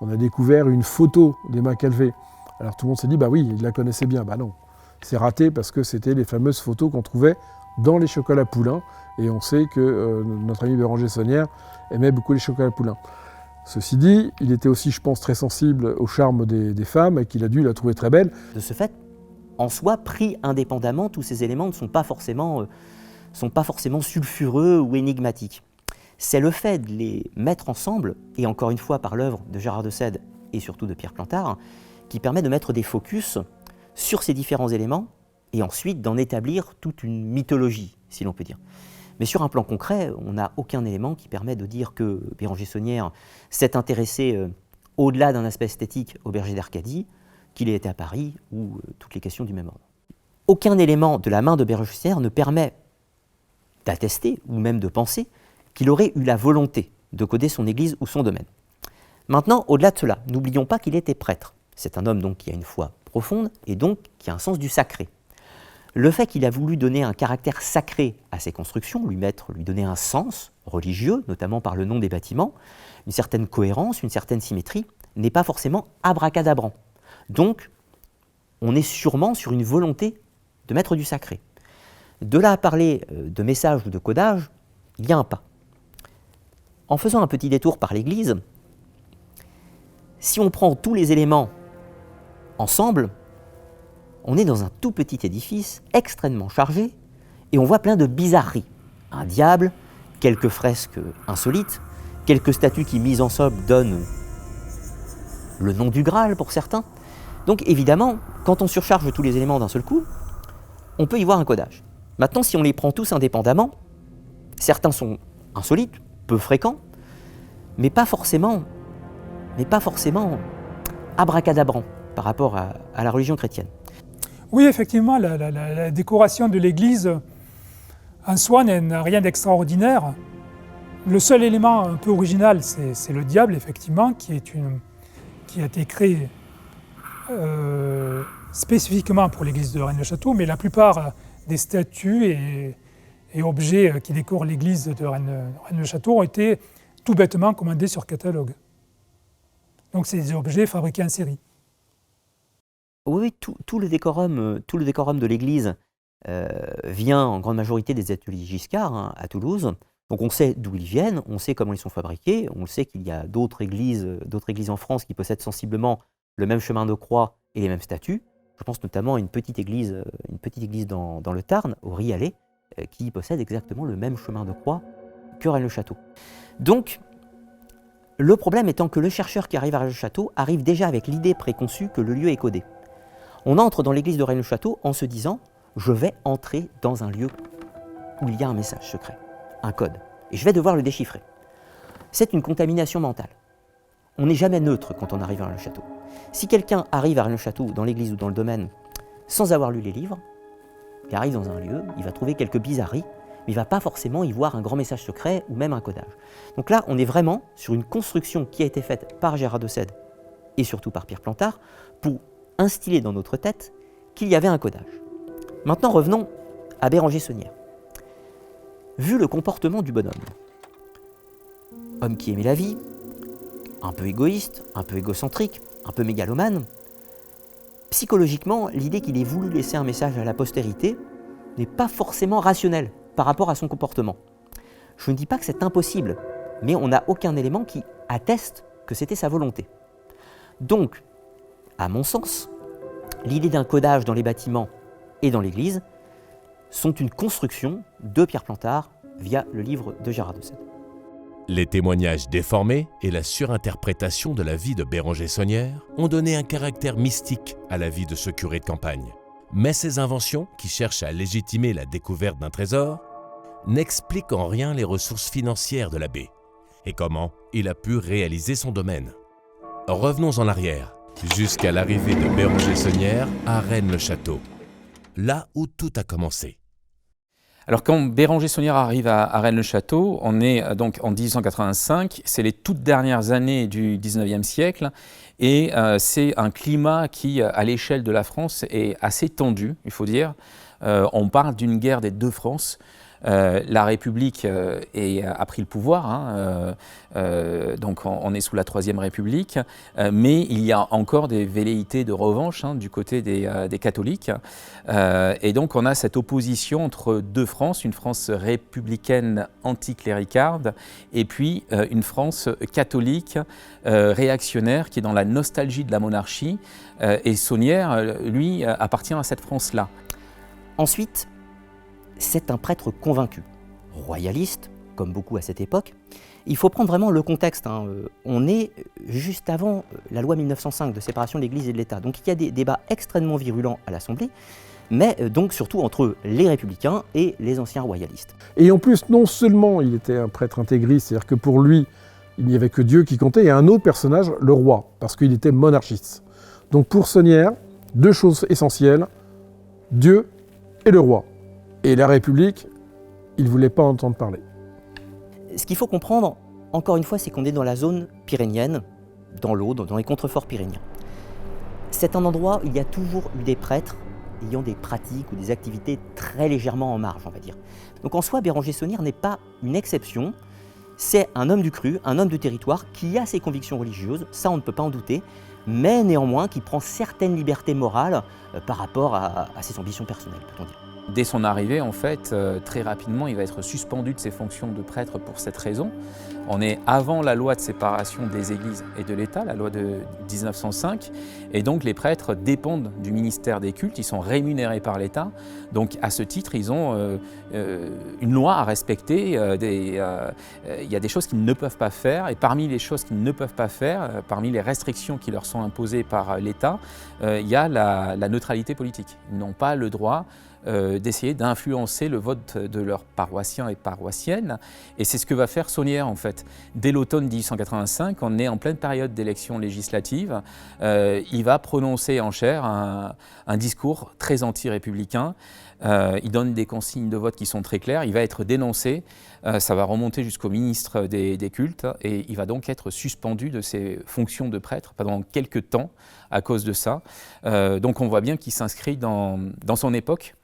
on a découvert une photo d'Emma Calvé. Alors tout le monde s'est dit, bah oui, il la connaissait bien. Bah non, c'est raté parce que c'était les fameuses photos qu'on trouvait dans les chocolats Poulain. Et on sait que notre ami Béranger Saunière aimait beaucoup les chocolats Poulain. Ceci dit, il était aussi, je pense, très sensible au charme des femmes et qu'il a dû la trouver très belle. De ce fait, en soi, pris indépendamment, tous ces éléments ne sont pas forcément sulfureux ou énigmatiques. C'est le fait de les mettre ensemble, et encore une fois par l'œuvre de Gérard de Sède et surtout de Pierre Plantard, qui permet de mettre des focus sur ces différents éléments et ensuite d'en établir toute une mythologie, si l'on peut dire. Mais sur un plan concret, on n'a aucun élément qui permet de dire que Béranger Saunière s'est intéressé au-delà d'un aspect esthétique au berger d'Arcadie, qu'il ait été à Paris ou toutes les questions du même ordre. Aucun élément de la main de Béranger Saunière ne permet d'attester ou même de penser qu'il aurait eu la volonté de coder son église ou son domaine. Maintenant, au-delà de cela, n'oublions pas qu'il était prêtre. C'est un homme donc qui a une foi profonde et donc qui a un sens du sacré. Le fait qu'il a voulu donner un caractère sacré à ses constructions, lui donner un sens religieux, notamment par le nom des bâtiments, une certaine cohérence, une certaine symétrie, n'est pas forcément abracadabrant. Donc, on est sûrement sur une volonté de mettre du sacré. De là à parler de message ou de codage, il y a un pas. En faisant un petit détour par l'Église, si on prend tous les éléments ensemble, on est dans un tout petit édifice extrêmement chargé et on voit plein de bizarreries. Un diable, quelques fresques insolites, quelques statues qui, mises ensemble, donnent le nom du Graal pour certains. Donc évidemment, quand on surcharge tous les éléments d'un seul coup, on peut y voir un codage. Maintenant, si on les prend tous indépendamment, certains sont insolites, peu fréquents, mais pas forcément abracadabrants par rapport à la religion chrétienne. Oui, effectivement, la décoration de l'église en soi n'a rien d'extraordinaire. Le seul élément un peu original, c'est le diable, effectivement, qui a été créé spécifiquement pour l'église de Rennes-le-Château, mais la plupart des statues et objets qui décorent l'église de Rennes-le-Château ont été tout bêtement commandés sur catalogue. Donc c'est des objets fabriqués en série. Oui, tout le décorum de l'église vient en grande majorité des ateliers Giscard à Toulouse. Donc on sait d'où ils viennent, on sait comment ils sont fabriqués, on sait qu'il y a d'autres églises en France qui possèdent sensiblement le même chemin de croix et les mêmes statues. Je pense notamment à une petite église dans le Tarn, au Rialet, qui possède exactement le même chemin de croix que Rennes-le-Château. Donc, le problème étant que le chercheur qui arrive à Rennes-le-Château arrive déjà avec l'idée préconçue que le lieu est codé. On entre dans l'église de Rennes-le-Château en se disant « je vais entrer dans un lieu où il y a un message secret, un code, et je vais devoir le déchiffrer ». C'est une contamination mentale. On n'est jamais neutre quand on arrive à Rennes-le-Château. Si quelqu'un arrive à Rennes-le-Château, dans l'église ou dans le domaine, sans avoir lu les livres, il arrive dans un lieu, il va trouver quelques bizarreries, mais il ne va pas forcément y voir un grand message secret ou même un codage. Donc là, on est vraiment sur une construction qui a été faite par Gérard de Sède et surtout par Pierre Plantard pour instiller dans notre tête qu'il y avait un codage. Maintenant, revenons à Béranger Saunière. Vu le comportement du bonhomme, homme qui aimait la vie, un peu égoïste, un peu égocentrique, un peu mégalomane, psychologiquement, l'idée qu'il ait voulu laisser un message à la postérité n'est pas forcément rationnelle par rapport à son comportement. Je ne dis pas que c'est impossible, mais on n'a aucun élément qui atteste que c'était sa volonté. Donc, à mon sens, l'idée d'un codage dans les bâtiments et dans l'église sont une construction de Pierre Plantard via le livre de Gérard de Sède. Les témoignages déformés et la surinterprétation de la vie de Béranger Saunière ont donné un caractère mystique à la vie de ce curé de campagne. Mais ces inventions, qui cherchent à légitimer la découverte d'un trésor, n'expliquent en rien les ressources financières de l'abbé et comment il a pu réaliser son domaine. Revenons en arrière, jusqu'à l'arrivée de Béranger Saunière à Rennes-le-Château, là où tout a commencé. Alors quand Béranger Saunière arrive à Rennes-le-Château, on est donc en 1885, c'est les toutes dernières années du 19e siècle, et c'est un climat qui, à l'échelle de la France, est assez tendu, il faut dire. On parle d'une guerre des deux France. La République a pris le pouvoir, donc on est sous la Troisième République, mais il y a encore des velléités de revanche du côté des catholiques. Et donc on a cette opposition entre deux France, une France républicaine anticléricarde et puis une France catholique réactionnaire qui est dans la nostalgie de la monarchie. Et Saunière, lui, appartient à cette France-là. Ensuite, c'est un prêtre convaincu, royaliste, comme beaucoup à cette époque, Il faut prendre vraiment le contexte. On est juste avant la loi 1905 de séparation de l'Église et de l'État. Donc il y a des débats extrêmement virulents à l'Assemblée, mais donc surtout entre les républicains et les anciens royalistes. Et en plus, non seulement il était un prêtre intégriste, c'est-à-dire que pour lui, il n'y avait que Dieu qui comptait, et un autre personnage, le roi, parce qu'il était monarchiste. Donc pour Saunière, deux choses essentielles, Dieu et le roi. Et la République, il ne voulait pas entendre parler. Ce qu'il faut comprendre, encore une fois, c'est qu'on est dans la zone pyrénéenne, dans l'Aude, dans les contreforts pyrénéens. C'est un endroit où il y a toujours eu des prêtres ayant des pratiques ou des activités très légèrement en marge, on va dire. Donc en soi, Béranger Saunière n'est pas une exception. C'est un homme du cru, un homme du territoire qui a ses convictions religieuses, ça on ne peut pas en douter, mais néanmoins qui prend certaines libertés morales par rapport à ses ambitions personnelles, peut-on dire. Dès son arrivée, en fait, très rapidement, il va être suspendu de ses fonctions de prêtre pour cette raison. On est avant la loi de séparation des églises et de l'État, la loi de 1905, et donc les prêtres dépendent du ministère des cultes, ils sont rémunérés par l'État, donc à ce titre, ils ont une loi à respecter, il y a des choses qu'ils ne peuvent pas faire, et parmi les choses qu'ils ne peuvent pas faire, parmi les restrictions qui leur sont imposées par l'État, il y a la neutralité politique. Ils n'ont pas le droit d'essayer d'influencer le vote de leurs paroissiens et paroissiennes. Et c'est ce que va faire Saunière en fait. Dès l'automne 1885, on est en pleine période d'élections législatives, il va prononcer en chaire un discours très anti-républicain. Il donne des consignes de vote qui sont très claires, il va être dénoncé, ça va remonter jusqu'au ministre des cultes et il va donc être suspendu de ses fonctions de prêtre pendant quelques temps à cause de ça. Donc on voit bien qu'il s'inscrit dans son époque.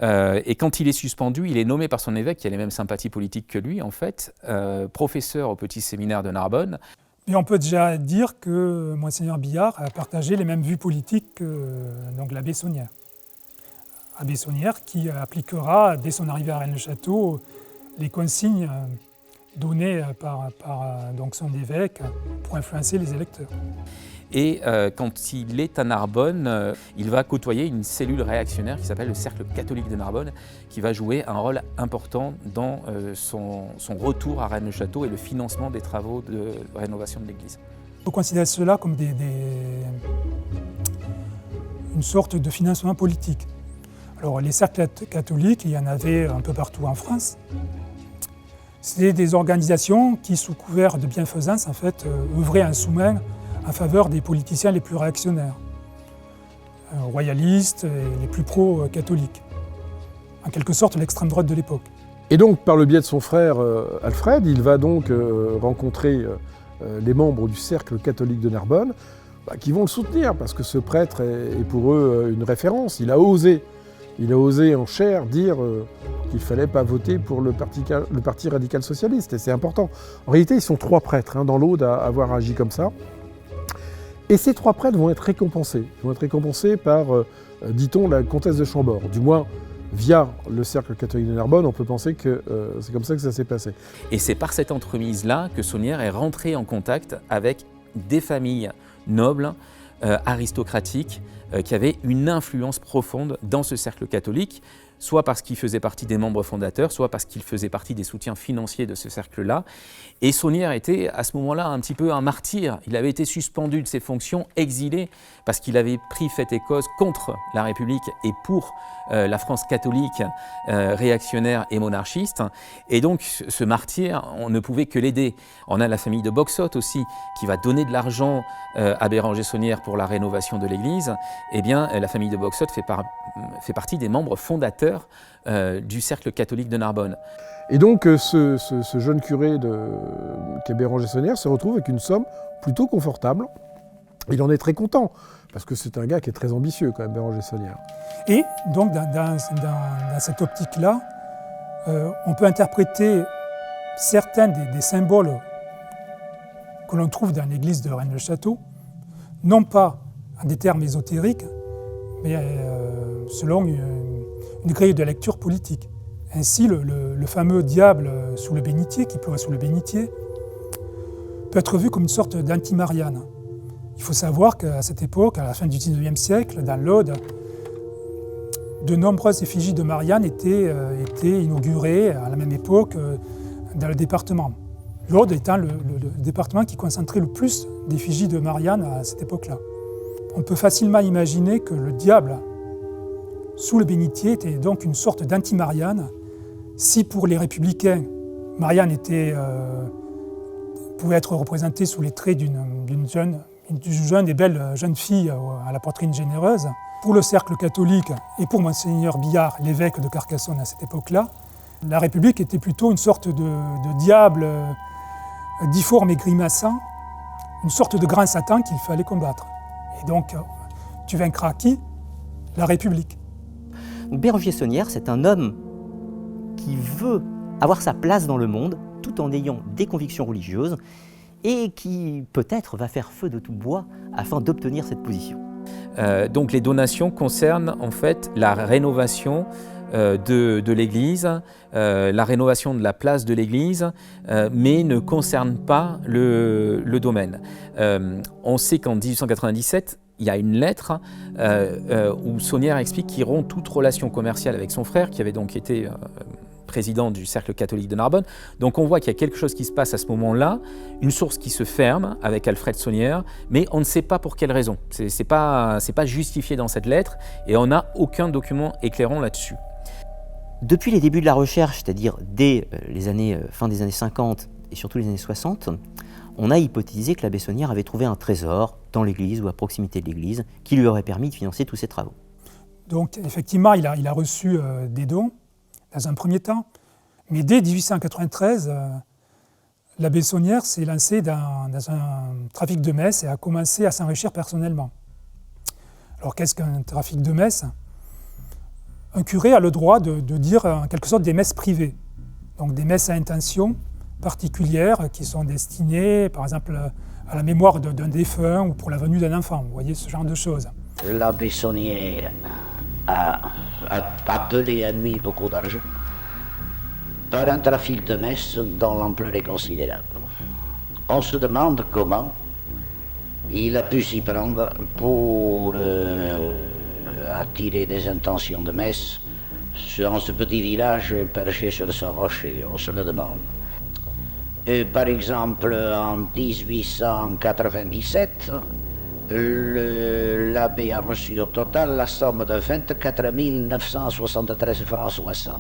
Et quand il est suspendu, il est nommé par son évêque, qui a les mêmes sympathies politiques que lui, en fait, professeur au petit séminaire de Narbonne. Mais on peut déjà dire que Monseigneur Billard a partagé les mêmes vues politiques que l'abbé Saunière. Abbé Saunière qui appliquera, dès son arrivée à Rennes-le-Château, les consignes données par son évêque pour influencer les électeurs. Et quand il est à Narbonne, il va côtoyer une cellule réactionnaire qui s'appelle le Cercle catholique de Narbonne, qui va jouer un rôle important dans son retour à Rennes-le-Château et le financement des travaux de rénovation de l'église. On considère cela comme une sorte de financement politique. Alors les cercles catholiques, il y en avait un peu partout en France. C'est des organisations qui, sous couvert de bienfaisance, en fait, œuvraient en sous-main en faveur des politiciens les plus réactionnaires, royalistes et les plus pro-catholiques. En quelque sorte, l'extrême droite de l'époque. Et donc, par le biais de son frère Alfred, il va donc rencontrer les membres du Cercle catholique de Narbonne, qui vont le soutenir, parce que ce prêtre est pour eux une référence. Il a osé en chair dire qu'il ne fallait pas voter pour le parti radical socialiste, et c'est important. En réalité, ils sont 3 prêtres dans l'Aude à avoir agi comme ça. Et ces 3 prêtres vont être récompensés. Ils vont être récompensés par, dit-on, la comtesse de Chambord. Du moins, via le Cercle catholique de Narbonne, on peut penser que c'est comme ça que ça s'est passé. Et c'est par cette entremise-là que Saunière est rentré en contact avec des familles nobles, aristocratiques, qui avaient une influence profonde dans ce cercle catholique, soit parce qu'il faisait partie des membres fondateurs, soit parce qu'il faisait partie des soutiens financiers de ce cercle-là. Et Saunière était à ce moment-là un petit peu un martyr. Il avait été suspendu de ses fonctions, exilé, parce qu'il avait pris fait et cause contre la République et pour la France catholique, réactionnaire et monarchiste. Et donc ce martyr, on ne pouvait que l'aider. On a la famille de Boxot aussi, qui va donner de l'argent à Béranger Saunière pour la rénovation de l'église. Eh bien, la famille de Boxot fait partie des membres fondateurs du Cercle catholique de Narbonne. Et donc ce jeune curé qu'est Béranger Saunière se retrouve avec une somme plutôt confortable. Il en est très content, parce que c'est un gars qui est très ambitieux quand même, Béranger Saunière. Et donc dans cette optique-là, on peut interpréter certains des symboles que l'on trouve dans l'église de Rennes-le-Château, non pas en des termes ésotériques, mais selon une grille de lecture politique. Ainsi, le fameux diable sous le bénitier, qui pleure sous le bénitier, peut être vu comme une sorte d'anti-Marianne. Il faut savoir qu'à cette époque, à la fin du XIXe siècle, dans l'Aude, de nombreuses effigies de Marianne étaient inaugurées à la même époque dans le département, l'Aude étant le département qui concentrait le plus d'effigies de Marianne à cette époque-là. On peut facilement imaginer que le diable, sous le bénitier, était donc une sorte d'anti-Marianne. Si pour les républicains, Marianne pouvait être représentée sous les traits d'une jeune et belle jeune fille à la poitrine généreuse, pour le cercle catholique et pour Monseigneur Billard, l'évêque de Carcassonne à cette époque-là, la République était plutôt une sorte de diable difforme et grimaçant, une sorte de grand Satan qu'il fallait combattre. Et donc, tu vaincras qui? La République. Béranger-Saunière, c'est un homme qui veut avoir sa place dans le monde tout en ayant des convictions religieuses et qui peut-être va faire feu de tout bois afin d'obtenir cette position. Donc les donations concernent en fait la rénovation de l'Église, la rénovation de la place de l'Église, mais ne concernent pas le domaine. On sait qu'en 1897, il y a une lettre où Saunière explique qu'il rompt toute relation commerciale avec son frère, qui avait donc été président du Cercle catholique de Narbonne. Donc on voit qu'il y a quelque chose qui se passe à ce moment-là, une source qui se ferme avec Alfred Saunière, mais on ne sait pas pour quelle raison. C'est pas justifié dans cette lettre et on n'a aucun document éclairant là-dessus. Depuis les débuts de la recherche, c'est-à-dire dès fin des années 50 et surtout les années 60, on a hypothétisé que l'abbé Saunière avait trouvé un trésor dans l'église ou à proximité de l'église qui lui aurait permis de financer tous ses travaux. Donc effectivement, il a reçu des dons dans un premier temps, mais dès 1893, l'abbé Saunière s'est lancé dans un trafic de messes et a commencé à s'enrichir personnellement. Alors qu'est-ce qu'un trafic de messes? Un curé a le droit de dire en quelque sorte des messes privées, donc des messes à intention particulières qui sont destinées par exemple à la mémoire d'un défunt ou pour la venue d'un enfant, vous voyez ce genre de choses. L'abbé Saunière a donné à lui beaucoup d'argent par un trafic de messes dont l'ampleur est considérable. On se demande comment il a pu s'y prendre pour attirer des intentions de messe dans ce petit village perché sur son rocher, on se le demande. Par exemple, en 1897, l'abbé a reçu au total la somme de 24 973 francs 60.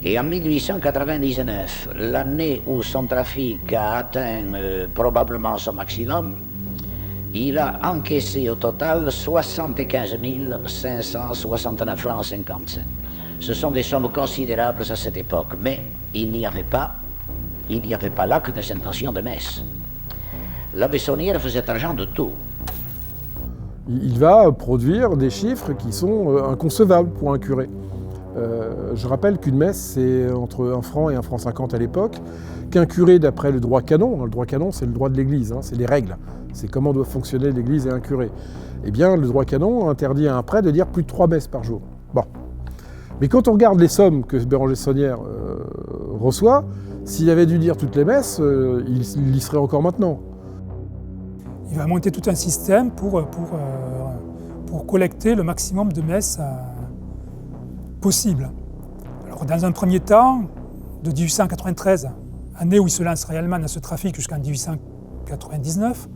Et en 1899, l'année où son trafic a atteint probablement son maximum, il a encaissé au total 75 569 francs 55. Ce sont des sommes considérables à cette époque, mais il n'y avait pas là que des intentions de messe. L'abbé Saunière faisait argent de tout. Il va produire des chiffres qui sont inconcevables pour un curé. Je rappelle qu'une messe, c'est entre 1 franc et 1 franc 50 à l'époque, qu'un curé, d'après le droit canon, le droit canon c'est le droit de l'Église, c'est les règles, c'est comment doit fonctionner l'Église et un curé. Eh bien, le droit canon interdit à un prêtre de dire plus de 3 messes par jour. Bon. Mais quand on regarde les sommes que Béranger-Saunière reçoit, s'il avait dû dire toutes les messes, il y serait encore maintenant. Il va monter tout un système pour collecter le maximum de messes possible. Alors, dans un premier temps, de 1893, année où il se lance réellement dans ce trafic jusqu'en 1899,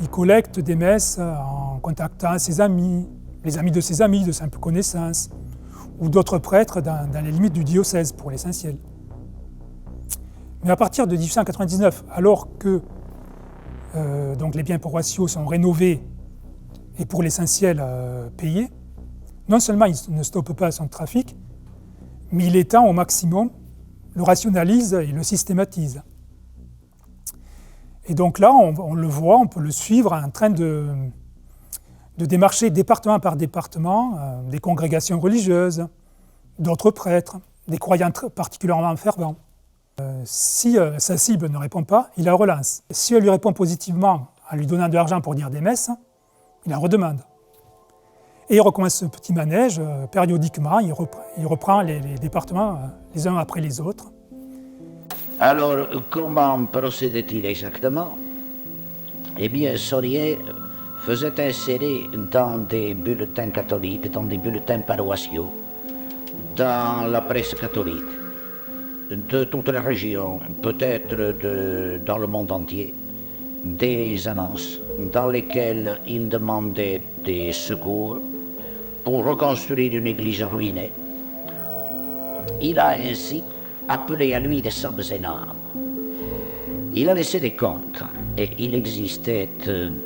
il collecte des messes en contactant ses amis, les amis, de simples connaissances, ou d'autres prêtres dans les limites du diocèse pour l'essentiel. Mais à partir de 1899, alors que donc les biens paroissiaux sont rénovés et pour l'essentiel payés, non seulement il ne stoppe pas son trafic, mais il étend au maximum, le rationalise et le systématise. Et donc là, on le voit, on peut le suivre en train de démarcher département par département des congrégations religieuses, d'autres prêtres, des croyants particulièrement fervents. Si sa cible ne répond pas, il la relance. Si elle lui répond positivement en lui donnant de l'argent pour dire des messes, il en redemande. Et il recommence ce petit manège, périodiquement, il reprend les départements les uns après les autres. Alors, comment procédait-il exactement? Eh bien, Saunière faisait insérer dans des bulletins catholiques, dans des bulletins paroissiaux, dans la presse catholique, de toute la région, peut-être dans le monde entier, des annonces dans lesquelles il demandait des secours pour reconstruire une église ruinée. Il a ainsi appelé à lui des sommes énormes. Il a laissé des comptes et il existait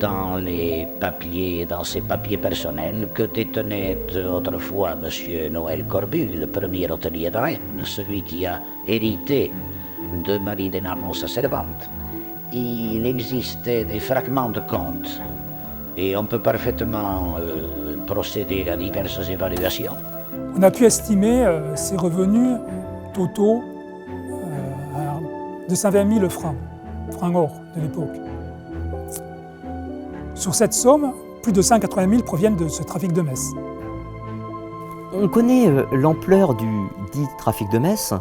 dans ses papiers personnels que détenait autrefois M. Noël Corbu, le premier hôtelier de Rennes, celui qui a hérité de Marie Denarmont, sa servante. Il existait des fragments de comptes et on peut parfaitement procéder à diverses évaluations. On a pu estimer ses revenus totaux à 220 000 francs or de l'époque. Sur cette somme, plus de 180 000 proviennent de ce trafic de messe. On connaît l'ampleur du dit trafic de messe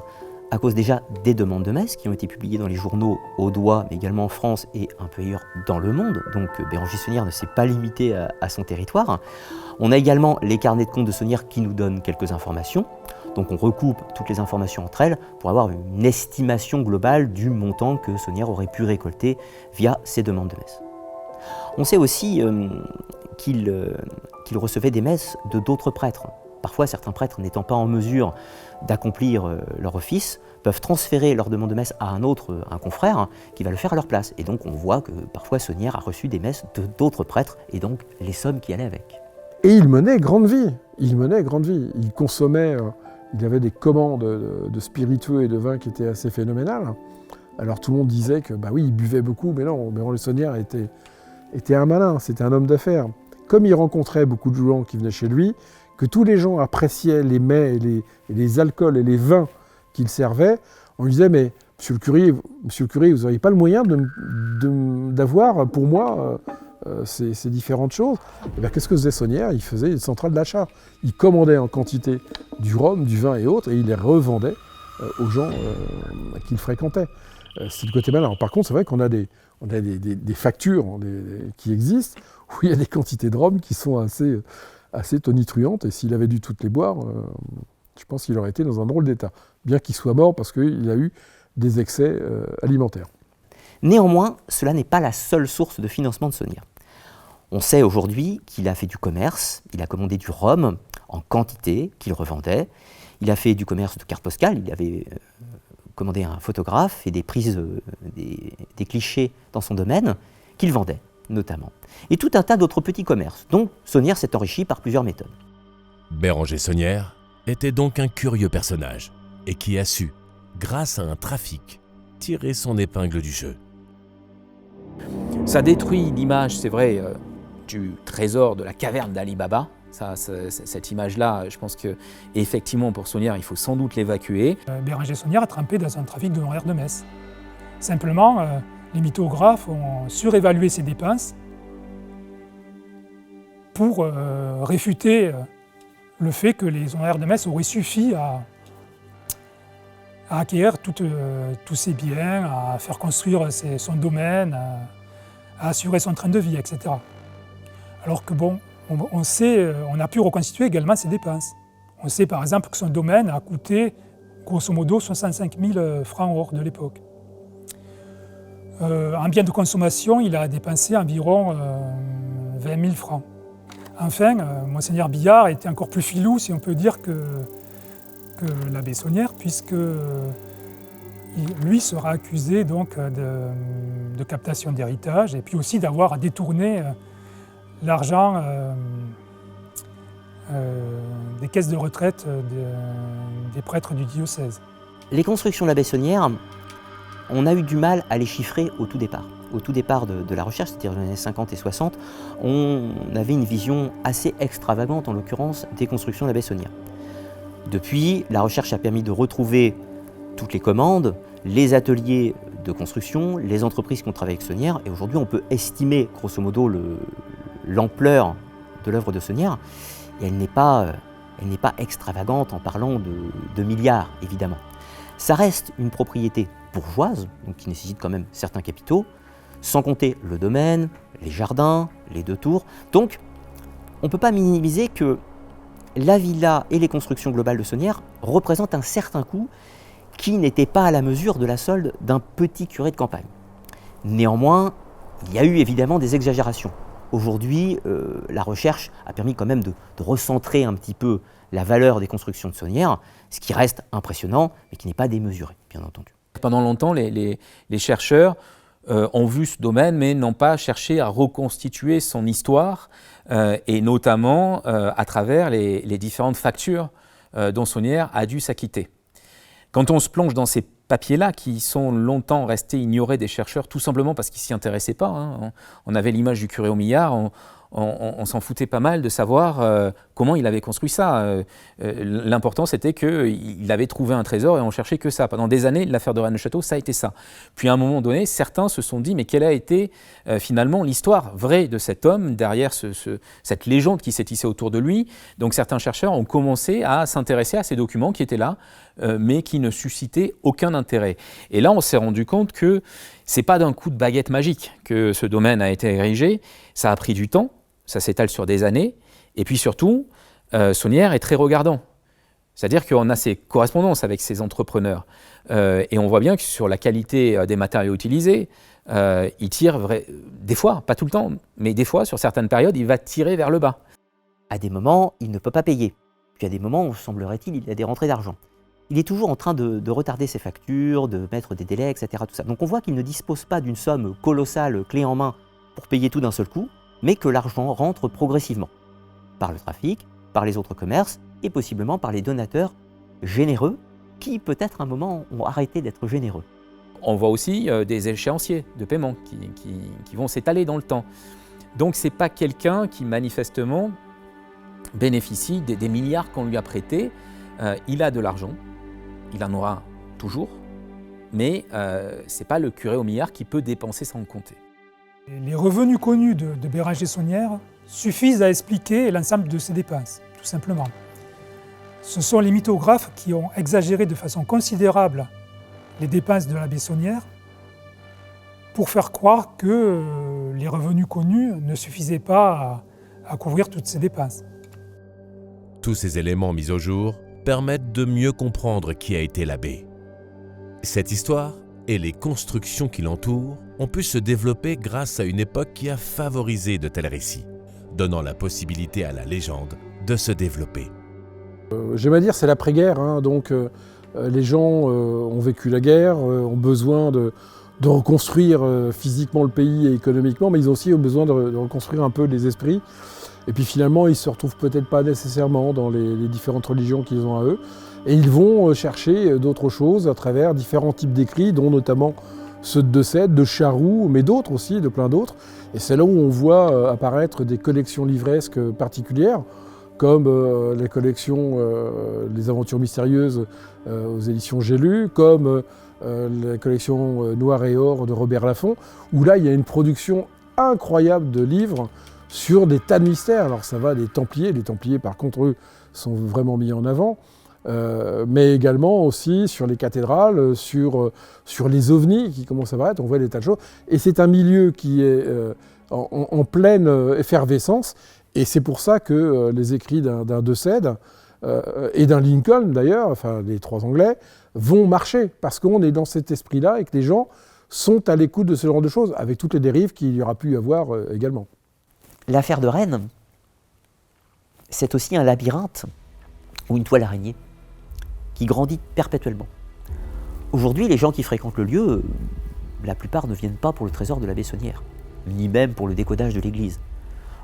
à cause déjà des demandes de messe qui ont été publiées dans les journaux audois, mais également en France et un peu ailleurs dans le monde. Donc Béranger Saunière ne s'est pas limité à son territoire. On a également les carnets de comptes de Saunière qui nous donnent quelques informations. Donc on recoupe toutes les informations entre elles pour avoir une estimation globale du montant que Saunière aurait pu récolter via ces demandes de messe. On sait aussi qu'il recevait des messes de d'autres prêtres. Parfois, certains prêtres n'étant pas en mesure d'accomplir leur office, peuvent transférer leur demande de messe à un confrère, qui va le faire à leur place. Et donc on voit que parfois Saunière a reçu des messes de d'autres prêtres, et donc les sommes qui allaient avec. Et il menait grande vie. Il consommait, il avait des commandes de spiritueux et de vin qui étaient assez phénoménales. Alors tout le monde disait que, bah oui, il buvait beaucoup, mais non, Béranger Saunière était un malin, c'était un homme d'affaires. Comme il rencontrait beaucoup de gens qui venaient chez lui, que tous les gens appréciaient les mets et les alcools et les vins qu'il servait, on lui disait « Mais monsieur le curé, vous n'auriez pas le moyen d'avoir pour moi ces différentes choses ?» Et bien, qu'est-ce que faisait Saunière? Il faisait une centrale d'achat. Il commandait en quantité du rhum, du vin et autres, et il les revendait aux gens qu'il fréquentait. C'est le côté malin. Par contre, c'est vrai qu'on a des factures qui existent, où il y a des quantités de rhum qui sont assez tonitruantes, et s'il avait dû toutes les boire, je pense qu'il aurait été dans un drôle d'état, bien qu'il soit mort parce qu'il a eu des excès alimentaires. Néanmoins, cela n'est pas la seule source de financement de Saunière. On sait aujourd'hui qu'il a fait du commerce, il a commandé du rhum en quantité qu'il revendait, il a fait du commerce de cartes postales, il avait commandé un photographe et des prises, des clichés dans son domaine qu'il vendait notamment. Et tout un tas d'autres petits commerces, dont Saunière s'est enrichi par plusieurs méthodes. Béranger Saunière était donc un curieux personnage, et qui a su, grâce à un trafic, tirer son épingle du jeu. Ça détruit l'image, c'est vrai, du trésor de la caverne d'Ali Baba. Cette image-là, je pense qu'effectivement, pour Saunière, il faut sans doute l'évacuer. Béranger Saunière a trempé dans un trafic d'honoraires de messe. Simplement, les mythographes ont surévalué ses dépenses pour réfuter le fait que les honoraires de messe auraient suffi à acquérir tous ses biens, à faire construire son domaine, à assurer son train de vie, etc. Alors que bon, on a pu reconstituer également ses dépenses. On sait par exemple que son domaine a coûté grosso modo 65 000 francs or de l'époque. En biens de consommation, il a dépensé environ 20 000 francs. Enfin, Monseigneur Billard était encore plus filou, si on peut dire, que l'abbé Saunière, puisque lui sera accusé donc de captation d'héritage et puis aussi d'avoir détourné l'argent des caisses de retraite des prêtres du diocèse. Les constructions de l'abbé Saunière, on a eu du mal à les chiffrer au tout départ. Au tout départ de la recherche, c'est-à-dire dans les années 50 et 60, on avait une vision assez extravagante, en l'occurrence, des constructions de l'abbé Saunière. Depuis, la recherche a permis de retrouver toutes les commandes, les ateliers de construction, les entreprises qui ont travaillé avec Saunière, et aujourd'hui on peut estimer grosso modo l'ampleur de l'œuvre de Saunière, et elle n'est pas extravagante en parlant de milliards, évidemment. Ça reste une propriété bourgeoise, donc qui nécessite quand même certains capitaux, sans compter le domaine, les jardins, les 2 tours. Donc, on ne peut pas minimiser que la villa et les constructions globales de Saunière représentent un certain coût qui n'était pas à la mesure de la solde d'un petit curé de campagne. Néanmoins, il y a eu évidemment des exagérations. Aujourd'hui, la recherche a permis quand même de recentrer un petit peu la valeur des constructions de Saunières, ce qui reste impressionnant, mais qui n'est pas démesuré, bien entendu. Pendant longtemps, les chercheurs ont vu ce domaine, mais n'ont pas cherché à reconstituer son histoire, et notamment à travers les différentes factures dont Saunières a dû s'acquitter. Quand on se plonge dans ces papiers-là, qui sont longtemps restés ignorés des chercheurs, tout simplement parce qu'ils ne s'y intéressaient pas, hein. On avait l'image du curé au milliard, on s'en foutait pas mal de savoir comment il avait construit ça. L'important, c'était qu'il avait trouvé un trésor et on cherchait que ça. Pendant des années, l'affaire de Rennes-le-Château, ça a été ça. Puis à un moment donné, certains se sont dit, mais quelle a été finalement l'histoire vraie de cet homme, derrière cette légende qui s'est tissée autour de lui. Donc certains chercheurs ont commencé à s'intéresser à ces documents qui étaient là, mais qui ne suscitaient aucun intérêt. Et là, on s'est rendu compte que ce n'est pas d'un coup de baguette magique que ce domaine a été érigé. Ça a pris du temps, ça s'étale sur des années. Et puis surtout, Saunières est très regardant. C'est-à-dire qu'on a ces correspondances avec ces entrepreneurs. Et on voit bien que sur la qualité des matériaux utilisés, il tire, des fois, pas tout le temps, mais des fois, sur certaines périodes, il va tirer vers le bas. À des moments, il ne peut pas payer. Puis à des moments, semblerait-il, il a des rentrées d'argent. Il est toujours en train de retarder ses factures, de mettre des délais, etc. Tout ça. Donc on voit qu'il ne dispose pas d'une somme colossale, clé en main, pour payer tout d'un seul coup, mais que l'argent rentre progressivement. Par le trafic, par les autres commerces, et possiblement par les donateurs généreux, qui peut-être à un moment ont arrêté d'être généreux. On voit aussi des échéanciers de paiement qui vont s'étaler dans le temps. Donc ce n'est pas quelqu'un qui manifestement bénéficie des milliards qu'on lui a prêtés. Il a de l'argent, il en aura toujours, mais ce n'est pas le curé au milliard qui peut dépenser sans compter. Les revenus connus de Béranger Saunières suffisent à expliquer l'ensemble de ses dépenses, tout simplement. Ce sont les mythographes qui ont exagéré de façon considérable les dépenses de l'abbé Saunières pour faire croire que les revenus connus ne suffisaient pas à couvrir toutes ces dépenses. Tous ces éléments mis au jour permettent de mieux comprendre qui a été l'abbé. Cette histoire et les constructions qui l'entourent ont pu se développer grâce à une époque qui a favorisé de tels récits, donnant la possibilité à la légende de se développer. J'aime à dire c'est l'après-guerre, hein, donc les gens ont vécu la guerre, ont besoin de reconstruire physiquement le pays et économiquement, mais ils ont aussi besoin de reconstruire un peu les esprits. Et puis finalement, ils ne se retrouvent peut-être pas nécessairement dans les différentes religions qu'ils ont à eux. Et ils vont chercher d'autres choses à travers différents types d'écrits, dont notamment ceux de Decède, de Charroux, mais d'autres aussi, de plein d'autres. Et c'est là où on voit apparaître des collections livresques particulières, comme la collection Les Aventures Mystérieuses aux éditions J'ai lu, comme la collection Noir et Or de Robert Laffont, où là, il y a une production incroyable de livres sur des tas de mystères. Alors ça va des Templiers, les Templiers par contre eux sont vraiment mis en avant, mais également aussi sur les cathédrales, sur les ovnis qui commencent à apparaître, on voit des tas de choses. Et c'est un milieu qui est en pleine effervescence, et c'est pour ça que les écrits d'un Decède et d'un Lincoln d'ailleurs, enfin les trois Anglais, vont marcher, parce qu'on est dans cet esprit-là et que les gens sont à l'écoute de ce genre de choses, avec toutes les dérives qu'il y aura pu y avoir également. L'affaire de Rennes, c'est aussi un labyrinthe ou une toile araignée qui grandit perpétuellement. Aujourd'hui, les gens qui fréquentent le lieu, la plupart ne viennent pas pour le trésor de l'abbé Saunières, ni même pour le décodage de l'église.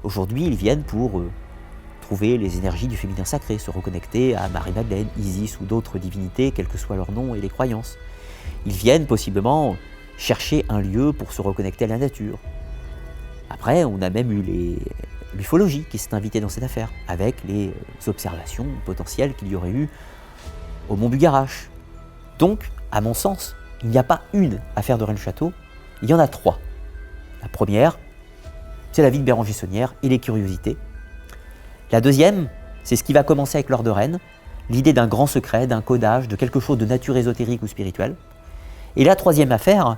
Aujourd'hui, ils viennent pour trouver les énergies du féminin sacré, se reconnecter à Marie-Madeleine, Isis ou d'autres divinités, quels que soient leurs noms et les croyances. Ils viennent possiblement chercher un lieu pour se reconnecter à la nature. Après, on a même eu l'ufologie qui s'est invitée dans cette affaire, avec les observations potentielles qu'il y aurait eu au Mont Bugarache. Donc, à mon sens, il n'y a pas une affaire de Rennes-le-Château, il y en a trois. La première, c'est la vie de Béranger Saunières et les curiosités. La deuxième, c'est ce qui va commencer avec l'or de Rennes, l'idée d'un grand secret, d'un codage, de quelque chose de nature ésotérique ou spirituelle. Et la troisième affaire,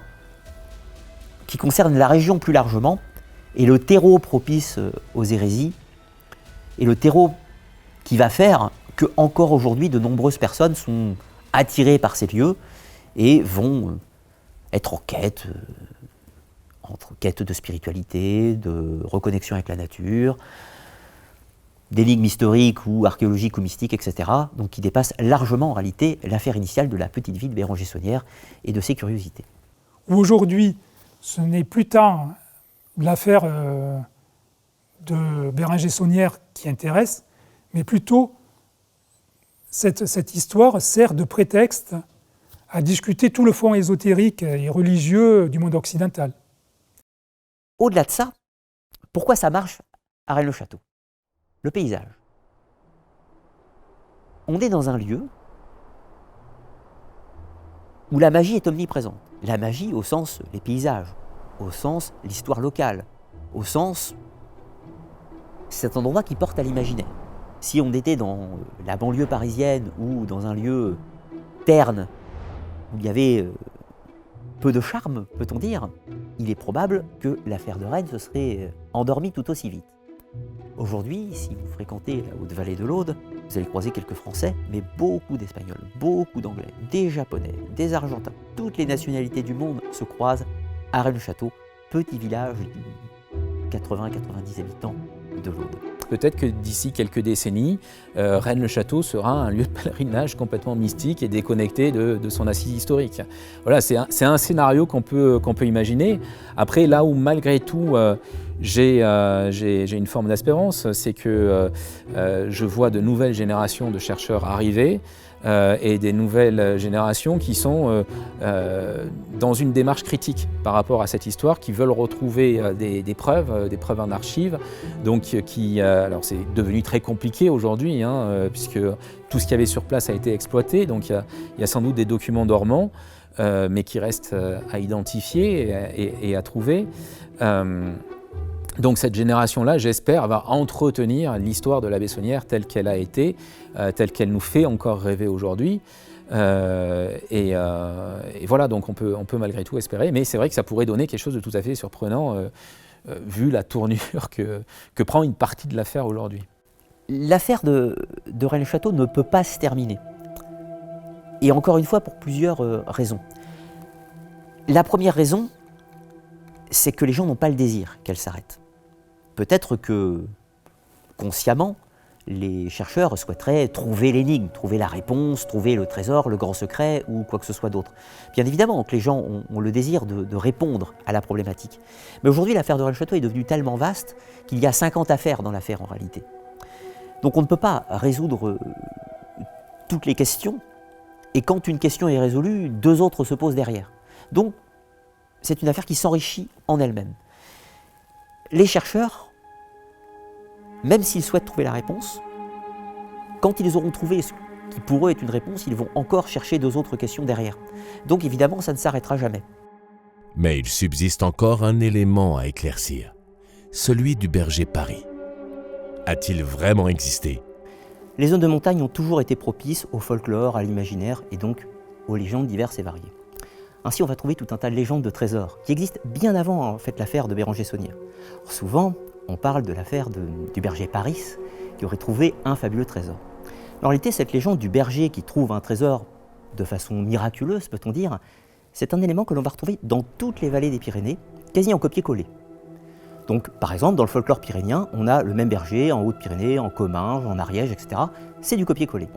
qui concerne la région plus largement, et le terreau propice aux hérésies, et le terreau qui va faire que, encore aujourd'hui, de nombreuses personnes sont attirés par ces lieux et vont être en quête, entre quête de spiritualité, de reconnexion avec la nature, d'énigmes historiques ou archéologiques ou mystiques, etc. Donc qui dépassent largement en réalité l'affaire initiale de la petite vie de Béranger-Saunière et de ses curiosités. Aujourd'hui, ce n'est plus tant l'affaire de Béranger-Saunière qui intéresse, mais plutôt cette histoire sert de prétexte à discuter tout le fond ésotérique et religieux du monde occidental. Au-delà de ça, pourquoi ça marche à Rennes-le-Château ? Le paysage. On est dans un lieu où la magie est omniprésente. La magie au sens les paysages, au sens l'histoire locale, au sens cet endroit qui porte à l'imaginaire. Si on était dans la banlieue parisienne ou dans un lieu terne où il y avait peu de charme, peut-on dire, il est probable que l'affaire de Rennes se serait endormie tout aussi vite. Aujourd'hui, si vous fréquentez la haute vallée de l'Aude, vous allez croiser quelques Français, mais beaucoup d'Espagnols, beaucoup d'Anglais, des Japonais, des Argentins. Toutes les nationalités du monde se croisent à Rennes-le-Château, petit village de 80-90 habitants de l'Aude. Peut-être que d'ici quelques décennies, Rennes-le-Château sera un lieu de pèlerinage complètement mystique et déconnecté de son assise historique. Voilà, c'est un scénario qu'on peut imaginer. Après, là où malgré tout, j'ai une forme d'espérance, c'est que je vois de nouvelles générations de chercheurs arriver et des nouvelles générations qui sont dans une démarche critique par rapport à cette histoire, qui veulent retrouver des preuves en archives, donc alors c'est devenu très compliqué aujourd'hui, puisque tout ce qu'il y avait sur place a été exploité, donc il y a sans doute des documents dormants, mais qui restent à identifier et à trouver. Donc cette génération-là, j'espère, va entretenir l'histoire de la Bessonnière telle qu'elle a été, telle qu'elle nous fait encore rêver aujourd'hui. Et voilà, donc on peut malgré tout espérer, mais c'est vrai que ça pourrait donner quelque chose de tout à fait surprenant, vu la tournure que prend une partie de l'affaire aujourd'hui. L'affaire de Rennes-le-Château ne peut pas se terminer. Et encore une fois, pour plusieurs raisons. La première raison, c'est que les gens n'ont pas le désir qu'elle s'arrête. Peut-être que, consciemment, les chercheurs souhaiteraient trouver l'énigme, trouver la réponse, trouver le trésor, le grand secret ou quoi que ce soit d'autre. Bien évidemment que les gens ont le désir de répondre à la problématique. Mais aujourd'hui, l'affaire de Rennes-le-Château est devenue tellement vaste qu'il y a 50 affaires dans l'affaire en réalité. Donc on ne peut pas résoudre toutes les questions, et quand une question est résolue, deux autres se posent derrière. Donc c'est une affaire qui s'enrichit en elle-même. Les chercheurs, même s'ils souhaitent trouver la réponse, quand ils auront trouvé ce qui pour eux est une réponse, ils vont encore chercher deux autres questions derrière. Donc évidemment, ça ne s'arrêtera jamais. Mais il subsiste encore un élément à éclaircir, celui du berger Paris. A-t-il vraiment existé ? Les zones de montagne ont toujours été propices au folklore, à l'imaginaire et donc aux légendes diverses et variées. Ainsi, on va trouver tout un tas de légendes de trésors qui existent bien avant en fait, l'affaire de Béranger-Saunière. Souvent, on parle de l'affaire du berger Paris qui aurait trouvé un fabuleux trésor. En réalité, cette légende du berger qui trouve un trésor de façon miraculeuse, peut-on dire, c'est un élément que l'on va retrouver dans toutes les vallées des Pyrénées, quasi en copier-coller. Donc, par exemple, dans le folklore pyrénéen, on a le même berger en Haute-Pyrénées, en Comminges, en Ariège, etc. C'est du copier-coller.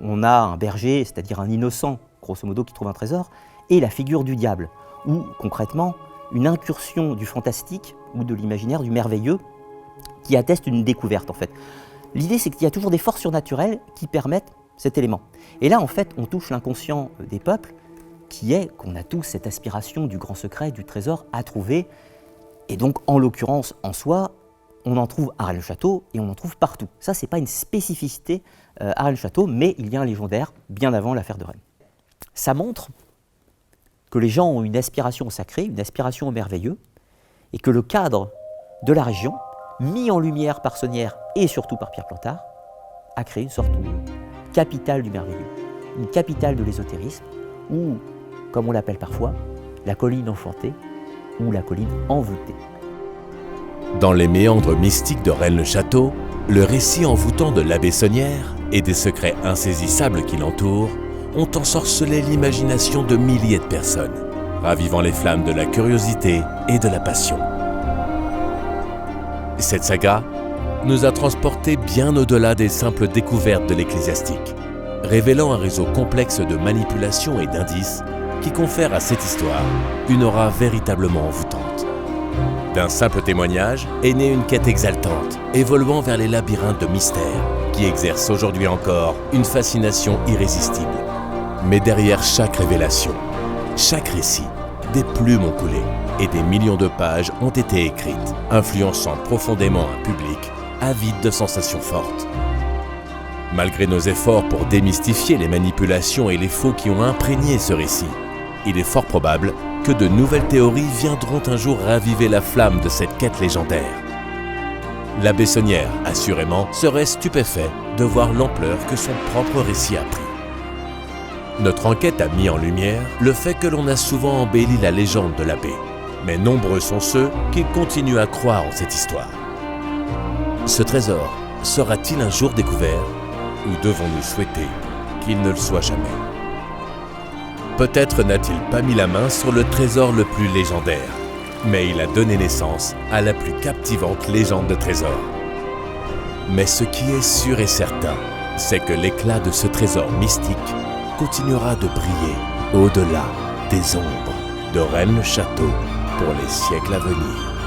On a un berger, c'est-à-dire un innocent, grosso modo, qui trouve un trésor, et la figure du diable, ou concrètement une incursion du fantastique ou de l'imaginaire, du merveilleux, qui atteste une découverte en fait. L'idée c'est qu'il y a toujours des forces surnaturelles qui permettent cet élément. Et là en fait on touche l'inconscient des peuples, qui est qu'on a tous cette aspiration du grand secret, du trésor à trouver, et donc en l'occurrence en soi, on en trouve à Rennes-le-Château et on en trouve partout. Ça c'est pas une spécificité à Rennes-le-Château, mais il y a un légendaire bien avant l'affaire de Rennes. Ça montre que les gens ont une aspiration au sacré, une aspiration au merveilleux, et que le cadre de la région, mis en lumière par Saunière et surtout par Pierre Plantard, a créé une sorte de capitale du merveilleux, une capitale de l'ésotérisme, ou, comme on l'appelle parfois, la colline enchantée, ou la colline envoûtée. Dans les méandres mystiques de Rennes-le-Château, le récit envoûtant de l'abbé Saunière et des secrets insaisissables qui l'entourent ont ensorcelé l'imagination de milliers de personnes, ravivant les flammes de la curiosité et de la passion. Cette saga nous a transportés bien au-delà des simples découvertes de l'ecclésiastique, révélant un réseau complexe de manipulations et d'indices qui confère à cette histoire une aura véritablement envoûtante. D'un simple témoignage est née une quête exaltante, évoluant vers les labyrinthes de mystères qui exercent aujourd'hui encore une fascination irrésistible. Mais derrière chaque révélation, chaque récit, des plumes ont coulé et des millions de pages ont été écrites, influençant profondément un public avide de sensations fortes. Malgré nos efforts pour démystifier les manipulations et les faux qui ont imprégné ce récit, il est fort probable que de nouvelles théories viendront un jour raviver la flamme de cette quête légendaire. L'abbé Saunière, assurément, serait stupéfait de voir l'ampleur que son propre récit a pris. Notre enquête a mis en lumière le fait que l'on a souvent embelli la légende de l'abbé, mais nombreux sont ceux qui continuent à croire en cette histoire. Ce trésor sera-t-il un jour découvert ou devons-nous souhaiter qu'il ne le soit jamais? Peut-être n'a-t-il pas mis la main sur le trésor le plus légendaire, mais il a donné naissance à la plus captivante légende de trésor. Mais ce qui est sûr et certain, c'est que l'éclat de ce trésor mystique continuera de briller au-delà des ombres de Rennes-le-Château pour les siècles à venir.